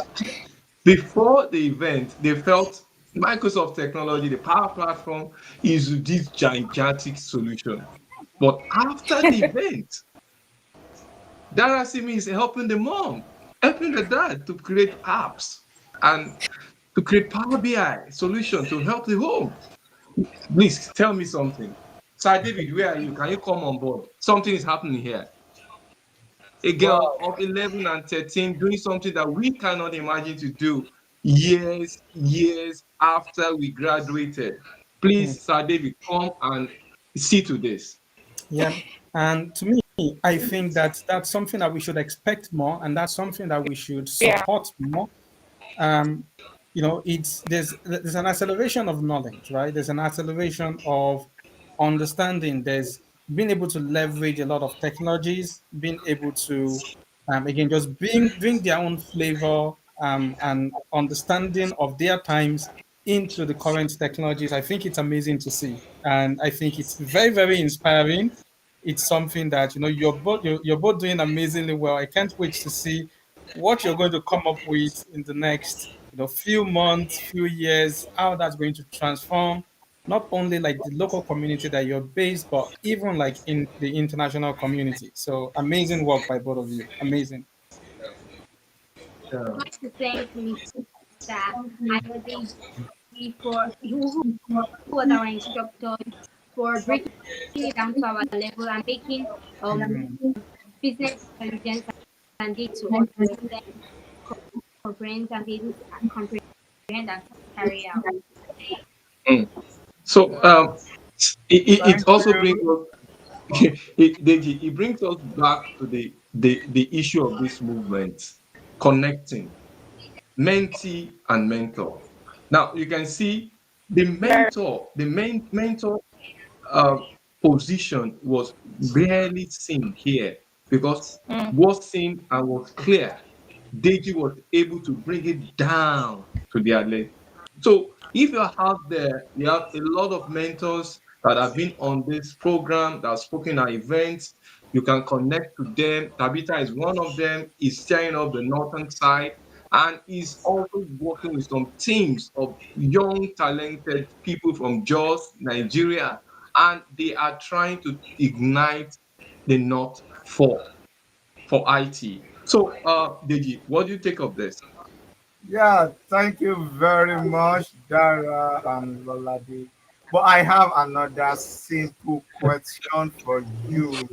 before the event, they felt Microsoft technology, the Power Platform, is this gigantic solution. But after the event, Darasimi is helping the mom, helping the dad to create apps and to create Power BI solution to help the home. Please tell me something. Sir David, where are you? Can you come on board? Something is happening here. A girl Wow. of 11 and 13 doing something that we cannot imagine to do years after we graduated. Please, Sir David, come and see to this. Yeah. And to me, I think that that's something that we should expect more, and that's something that we should support more. Um, it's there's an acceleration of knowledge, right? There's an acceleration of understanding. There's being able to leverage a lot of technologies, being able to again just bring their own flavor and understanding of their times into the current technologies. I think it's amazing to see, and I think it's very inspiring. It's something that you're both doing amazingly well. I can't wait to see what you're going to come up with in the next few months, few years, how that's going to transform not only like the local community that you're based, but even like in the international community. So amazing work by both of you. Amazing. I'd like to thank Mr. Ayode for who was our instructor for breaking it down to our level and making business intelligence and data to us to then comprehend and be able to comprehend and carry out. So it Thank also brings you. us Deji, it brings us back to the issue of this movement, connecting mentee and mentor. Now you can see the mentor uh, position was barely seen here because was seen and was clear. Deji was able to bring it down to their level. So if you're out there, you have a lot of mentors that have been on this program, that have spoken at events. You can connect to them. Tabitha is one of them. Is steering up the northern side and is also working with some teams of young, talented people from Jos, Nigeria, and they are trying to ignite the North for IT. So, Deji, what do you take of this? Yeah, thank you very much, Dara and Lolade. But I have another simple question for you.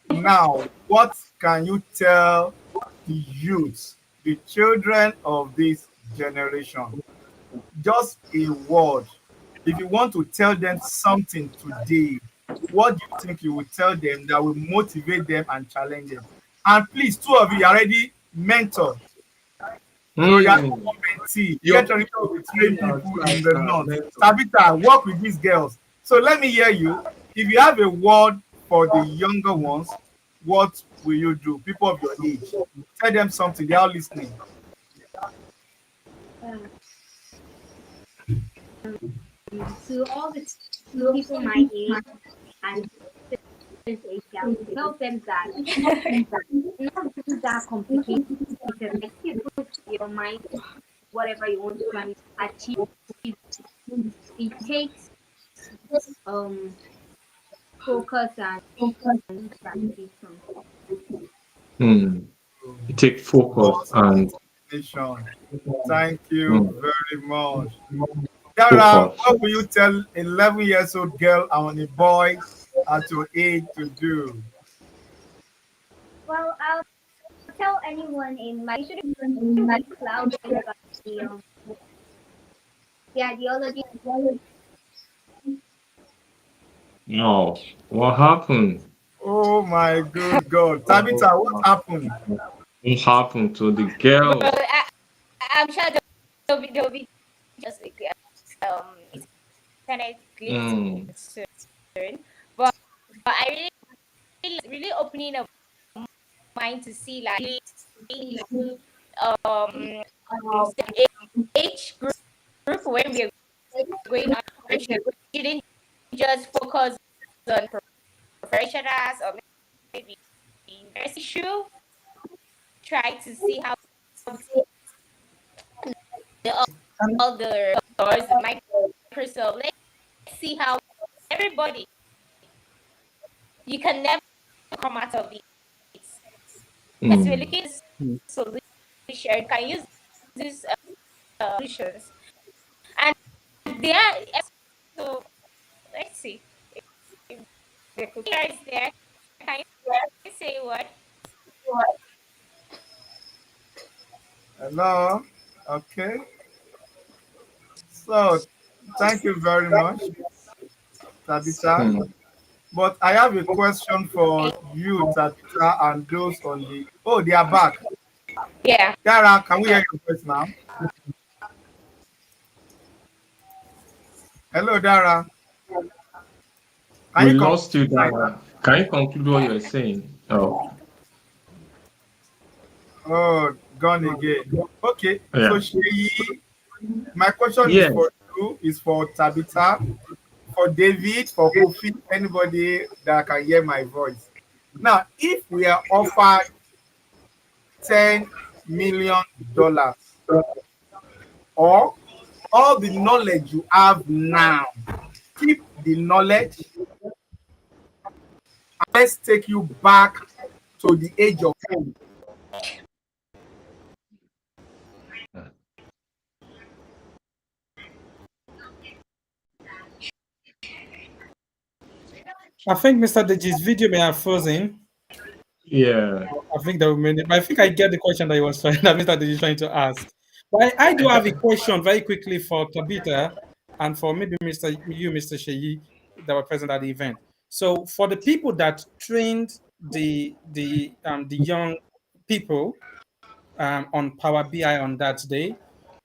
Now, what can you tell the youth, the children of this generation? Just a word. If you want to tell them something today, what do you think you will tell them that will motivate them and challenge them? And please, two of you are already mentor. So you are Mm. mentee. Your Get ready to train people in the north. Tabitha, work with these girls. So let me hear you. If you have a word for the younger ones, what will you do? People of your age, tell them something. They are listening. Um, to all the people my age and this age, I would tell them that not do that complicated. Like you put your mind, whatever you want to achieve. It takes focus and transition. you take focus and Nation. Thank you mm, very much. Dara, focus. what will you tell 11 years old girl and a boy at your age to do? Well, I'll tell anyone in my shouldn't be clouded by the ideology. No, what happened? Oh my good God. Tabitha, what happened? What happened to the Well, girls? I'm sure they'll be just like internet glitch Mm. soon. But I really opening up mind to see like um the age group when we're going on shouldn't just focus on professionals or maybe there's issue. Try to see how the, all the stores, Microsoft. Let's see how everybody you can never come out of it because we're Mm. looking at solution. Can use these solutions and they are so. Let's see if the cookie is there. Can you say what? Hello? Okay. So, thank you very much, Tabitha. Mm. But I have a question for you, Tabitha, and those on the. Oh, they are back. Yeah. Dara, can we hear your voice now? Hello, Dara. Can We you come? lost you, Dara. Can you conclude what you're saying? Oh, Oh, gone again. Okay. So, yeah. Sheyi, my question is Yes. for you, is for Tabitha, for David, for Kofi, anybody that can hear my voice. Now, if we are offered $10 million or all the knowledge you have now, keep the knowledge, and let's take you back to the age of I think Mr. Deji's video may have frozen. Yeah. I think that we made it. But I think I get the question that he was trying that Mr. Deji is trying to ask. But I do have a question very quickly for Tabitha and for maybe Mr. Sheyi, that were present at the event. So for the people that trained the young people on Power BI on that day,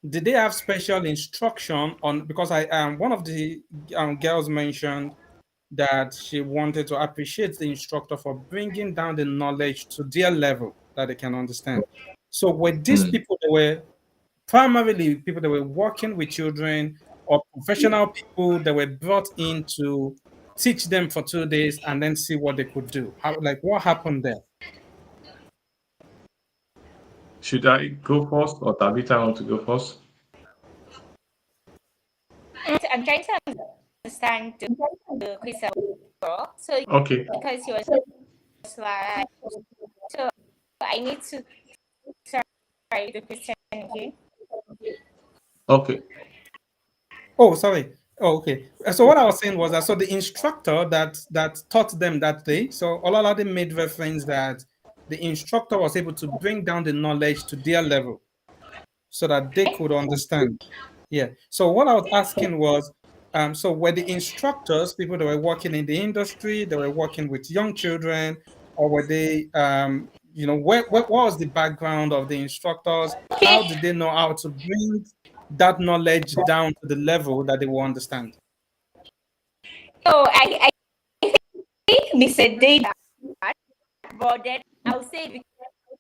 did they have special instruction on, because I one of the girls mentioned that she wanted to appreciate the instructor for bringing down the knowledge to their level that they can understand. So were these Mm. people that were primarily people that were working with children or professional people that were brought in to teach them for 2 days and then see what they could do? How, like, what happened there? Should I go first or Tabitha want to go first? I'm trying to understand the question. So Okay. because he was like, so I need to sorry the question again. Okay. Oh, sorry. Oh, okay. So what I was saying was that so the instructor that taught them that day, so Olalade made reference that the instructor was able to bring down the knowledge to their level so that they could understand. Yeah. So what I was asking was, so were the instructors people that were working in the industry, they were working with young children, or were they, what was the background of the instructors? How Okay. did they know how to bring that knowledge down to the level that they will understand? So I think Mr. Dave, but then I'll say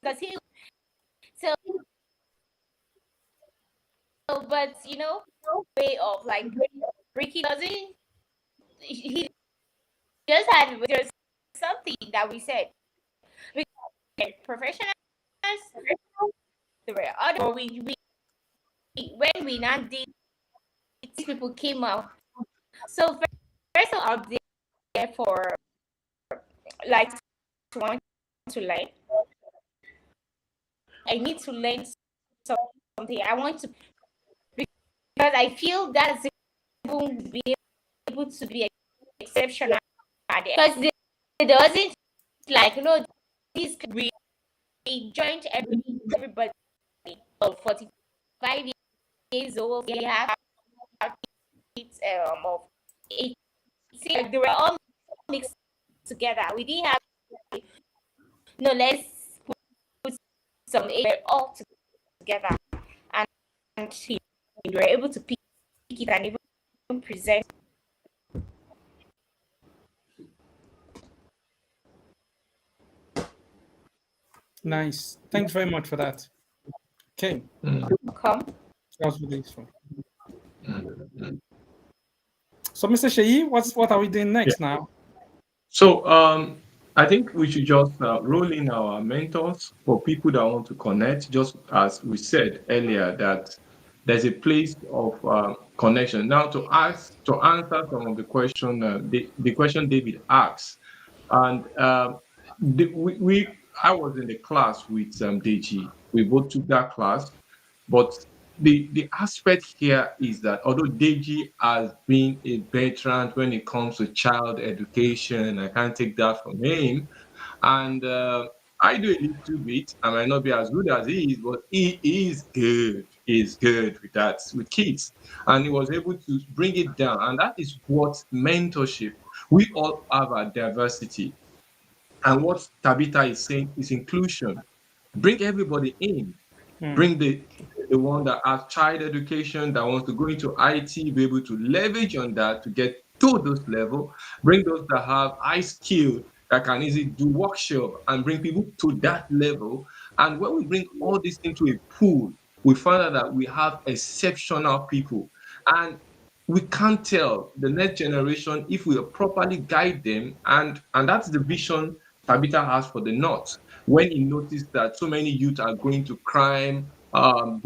because he so but way of like Ricky doesn't he just had there's something that we said we had professionals, there were other when we now did these people came out. So first of all, out there for like to want to learn. I need to learn something. I want to because I feel that's even be able to be exceptional at it. Because they doesn't like this we joined everybody of 45 years old. We have kids of 18. They were all mixed together. We didn't have let's put some age all together, and we were able to pick it and even present. Nice. Thanks very much for that. Okay. Come. That was really useful. So, Mr. Sheyi, what are we doing next now? So I think we should just roll in our mentors for people that want to connect. Just as we said earlier, that there's a place of connection. Now to answer some of the question, the question David asked, and I was in the class with Deji. We both took that class, but the aspect here is that although Deji has been a veteran when it comes to child education, I can't take that from him. And I do a little bit. I might not be as good as he is, but he is good. He's good with that, with kids. And he was able to bring it down. And that is what mentorship, we all have our diversity. And what Tabitha is saying is inclusion. Bring everybody in. Bring the one that has child education, that wants to go into IT, be able to leverage on that to get to those level. Bring those that have high skill, that can easily do workshop, and bring people to that level. And when we bring all this into a pool, we find out that we have exceptional people. And we can't tell the next generation if we properly guide them. And that's the vision Tabitha has for the North. When he noticed that so many youth are going to crime, I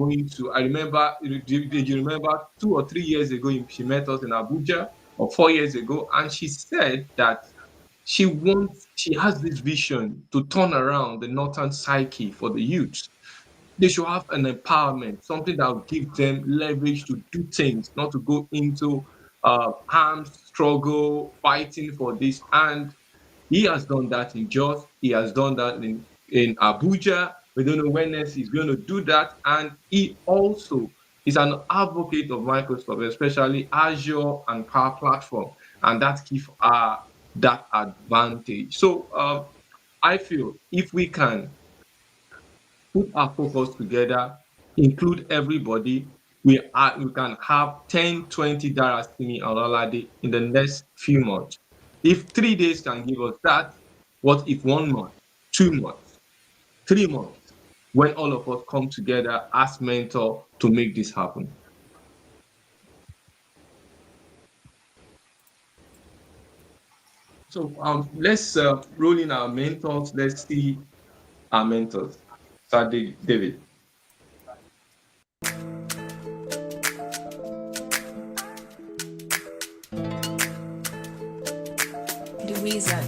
remember, did you remember 2 or 3 years ago, she met us in Abuja, or 4 years ago, and she said that she has this vision to turn around the northern psyche for the youth. They should have an empowerment, something that will give them leverage to do things, not to go into armed struggle, fighting for this. And he has done that in Jos. He has done that in Abuja. We don't know when else he's going to do that. And he also is an advocate of Microsoft, especially Azure and Power Platform. And that gives that advantage. So I feel if we can put our focus together, include everybody, we can have 10, 20 Darasimi and Olade in the next few months. If 3 days can give us that, what if 1 month, 2 months, 3 months, when all of us come together as mentor to make this happen? So let's roll in our mentors. Let's see our mentors. Start David. The reason.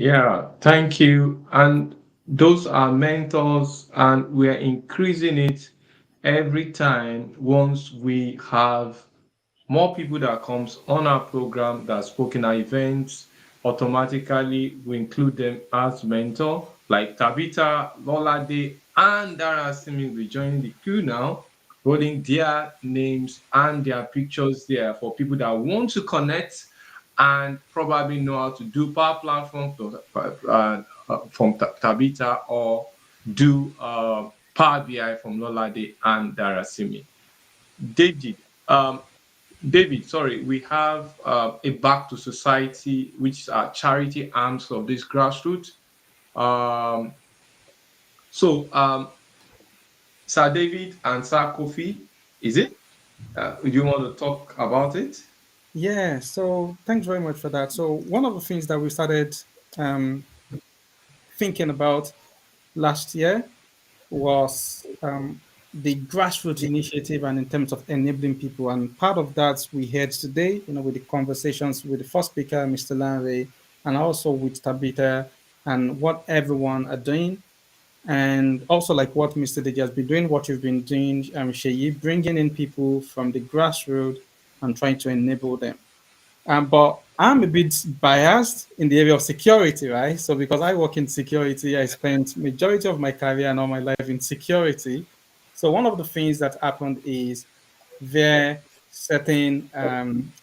Yeah, thank you. And those are mentors, and we're increasing it every time once we have more people that comes on our program that spoke in our events. Automatically we include them as mentor, like Tabitha, Lolade, and Dara Simi will be joining the queue now, holding their names and their pictures there for people that want to connect and probably know how to do Power Platform from Tabitha, or do Power BI from Lolade and Dara Simi. David, David, sorry, we have a Back to Society, which is our charity arms of this grassroots. Um, so, Sir David and Sir Kofi, is it? Do you want to talk about it? Yeah, so thanks very much for that. So one of the things that we started um, thinking about last year was the grassroots initiative, and in terms of enabling people. And part of that we heard today, with the conversations with the first speaker, Mr. Lanre, and also with Tabitha, and what everyone are doing. And also like what Mr. Deji has been doing, what you've been doing, Sheyi, bringing in people from the grassroots and trying to enable them. But I'm a bit biased in the area of security, right? So because I work in security, I spent majority of my career and all my life in security. So one of the things that happened is there certain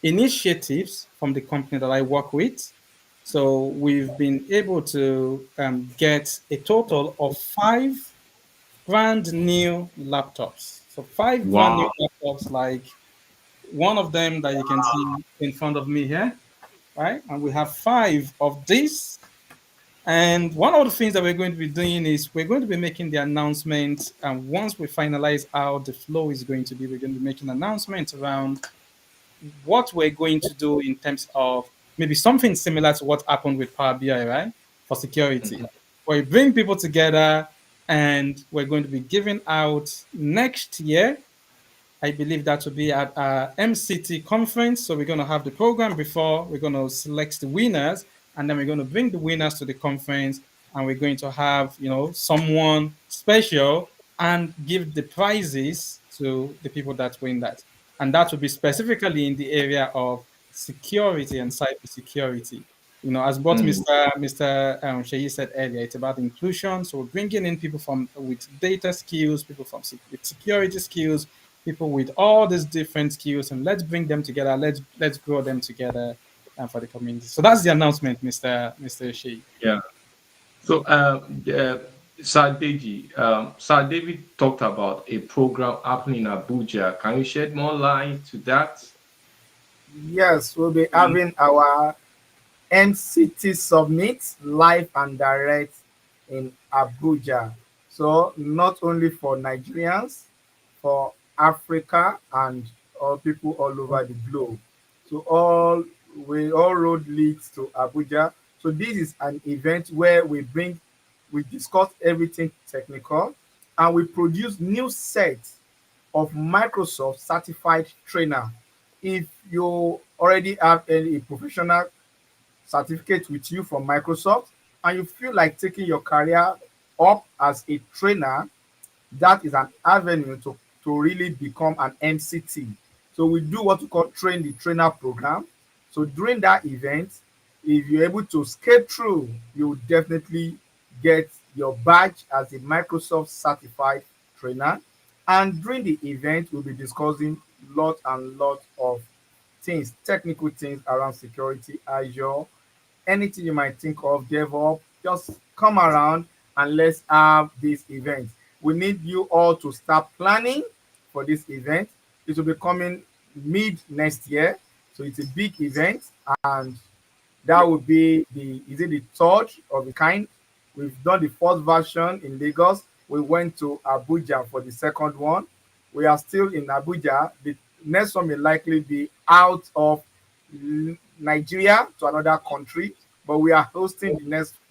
initiatives from the company that I work with. So we've been able to get a total of 5 brand new laptops. So 5 brand new Wow. laptops, like one of them that you can see in front of me here, right? And we have 5 of these. And one of the things that we're going to be doing is we're going to be making the announcement. And once we finalize how the flow is going to be, we're going to be making announcements around what we're going to do in terms of maybe something similar to what happened with Power BI, right? For security. Where we bring people together and we're going to be giving out next year. I believe that will be at our MCT conference. So we're going to have the program before, we're going to select the winners, and then we're going to bring the winners to the conference, and we're going to have, someone special and give the prizes to the people that win that. And that will be specifically in the area of security and cybersecurity. As both Mm. Mr. Sheyi said earlier, it's about inclusion. So we're bringing in people with data skills, people with security skills, people with all these different skills, and let's bring them together. Let's grow them together for the community. So that's the announcement, Mr. Shea. Yeah. So, Sir Deji, Sir David talked about a program happening in Abuja. Can you shed more light to that? Yes, we'll be having our MCT Summit live and direct in Abuja. So not only for Nigerians, for Africa and all people all over the globe. So all road leads to Abuja. So this is an event where we discuss everything technical, and we produce new sets of Microsoft certified trainer. If you already have any professional certificate with you from Microsoft and you feel like taking your career up as a trainer, that is an avenue to really become an MCT. So we do what we call train the trainer program. So during that event, if you're able to skate through, you will definitely get your badge as a Microsoft certified trainer. And during the event, we'll be discussing lot and lot of things, technical things around security, Azure, anything you might think of, DevOps, just come around and let's have this event. We need you all to start planning for this event. It will be coming mid next year. So it's a big event, and that would be the third of the kind. We've done the first version in Lagos. We went to Abuja for the second one. We are still in Abuja. The next one will likely be out of Nigeria to another country, but we are hosting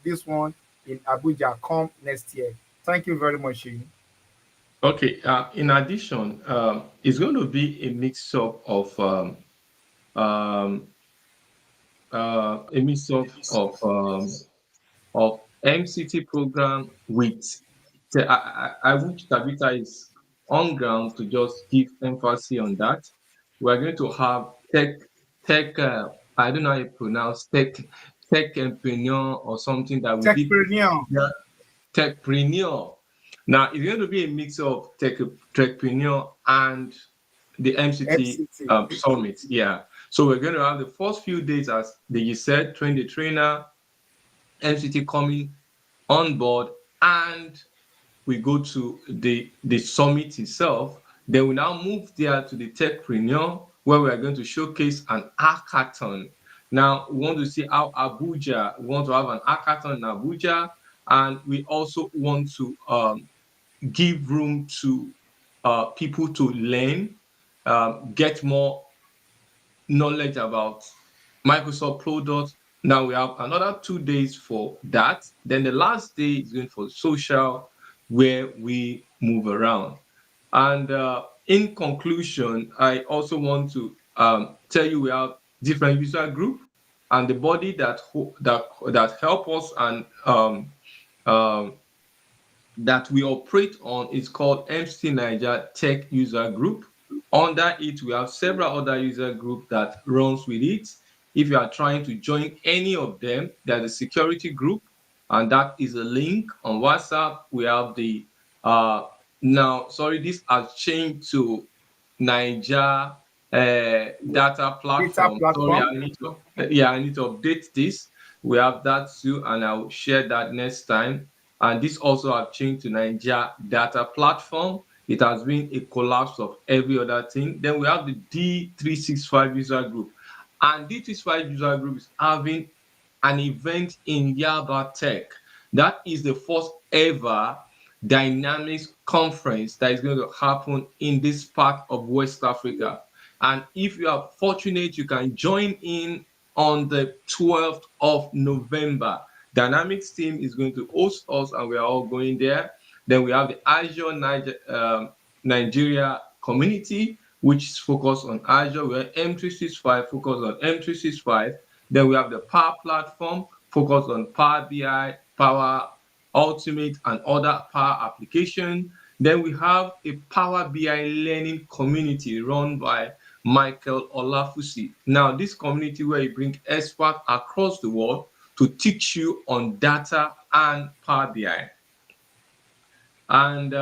this one in Abuja come next year. Thank you very much, Shane. Okay. In addition, it's going to be a mix-up of um, a mix-up of of MCT program with, I wish Tabitha is on ground to just give emphasis on that. We're going to have I don't know how you pronounce techpreneur or something that will be techpreneur. Now, it's going to be a mix of techpreneur and the MCT summit. Yeah. So we're going to have the first few days, as you said, train the trainer, MCT coming on board, and we go to the summit itself. Then we now move there to the techpreneur, where we are going to showcase an hackathon. Now, we want to see how we want to have an hackathon in Abuja, and we also want to give room to people to learn, get more knowledge about Microsoft products. Now we have another 2 days for that. Then the last day is going for social, where we move around. And in conclusion, I also want to tell you we have different user group, and the body that help us and that we operate on is called MCTNAIJA-TechUSERGROUP. Under it, we have several other user groups that runs with it. If you are trying to join any of them, there's a security group, and that is a link on WhatsApp. We have the this has changed to Naija data platform. Sorry, I need to update this. We have that too, and I will share that next time. And this also have changed to Naija data platform. It has been a collapse of every other thing. Then we have the D365 user group. And D365 user group is having an event in Yaba Tech. That is the first ever Dynamics conference that is going to happen in this part of West Africa. And if you are fortunate, you can join in on the 12th of November. Dynamics team is going to host us, and we are all going there. Then we have the Azure Nigeria community, which is focused on Azure. We have M365 focused on M365. Then we have the Power Platform focused on Power BI, Power Ultimate, and other Power applications. Then we have a Power BI learning community run by Michael Olafusi. Now, this community where you bring experts across the world to teach you on data and Power BI. And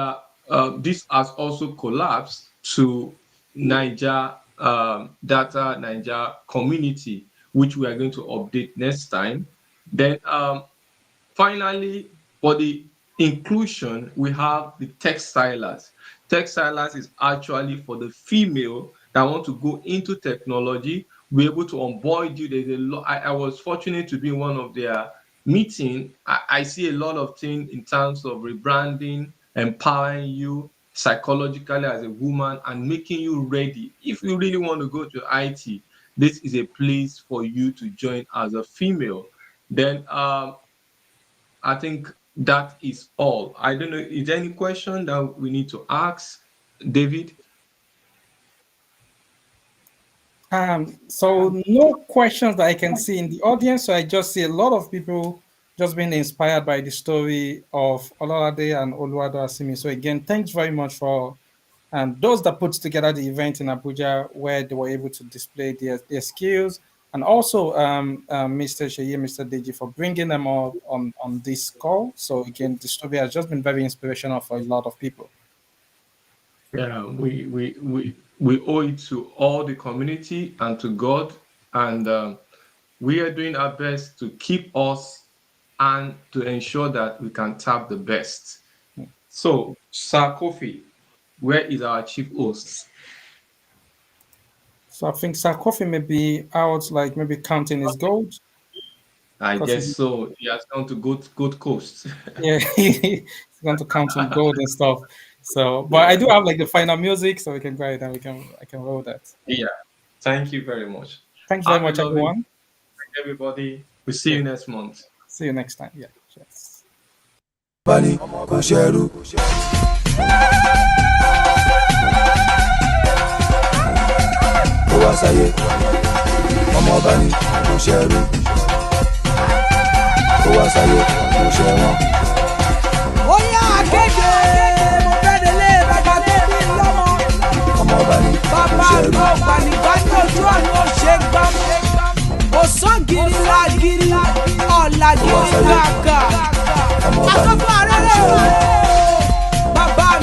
this has also collapsed to Naija community, which we are going to update next time. Then finally, for the inclusion, we have the textilers. Textilers is actually for the female that want to go into technology. We're able to onboard you. There's a lot. I was fortunate to be in one of their meetings. I see a lot of things in terms of rebranding, empowering you psychologically as a woman, and making you ready. If you really want to go to IT, this is a place for you to join as a female. Then I think that is all. I don't know, is there any question that we need to ask, David? So no questions that I can see in the audience. So I just see a lot of people just being inspired by the story of Olorade and Oluwadasimi. So again, thanks very much for those that put together the event in Abuja, where they were able to display their skills, and also Mr. Sheye, Mr. Deji, for bringing them all on this call. So again, the story has just been very inspirational for a lot of people. Yeah, we owe it to all the community and to God, and we are doing our best to keep us and to ensure that we can tap the best. So, Sir Kofi, where is our chief host? So I think Sir Kofi may be out, like maybe counting his gold. I guess so. He has gone to Gold Coast. Yeah, he's going to count some gold and stuff. So, but I do have like the final music, so we can go ahead and I can roll that. Yeah. Thank you very much. Thanks very much, everyone. Thank everybody. We'll see you next month. See you next time. Yeah. Cheers. Ọmọ ọba ni kò ṣẹrú, ó wá sáyé. ṣe wọn. Ó yá akéde mo fẹ́ délé bàbá tó bí lọ́mọ. Ọmọ bàbí Bàbá àgbà ògbàlìgbà ní ojú ọ̀nà ó ṣe gbámú. Òsán gírí lágírí, ọ̀la gírí kàkà.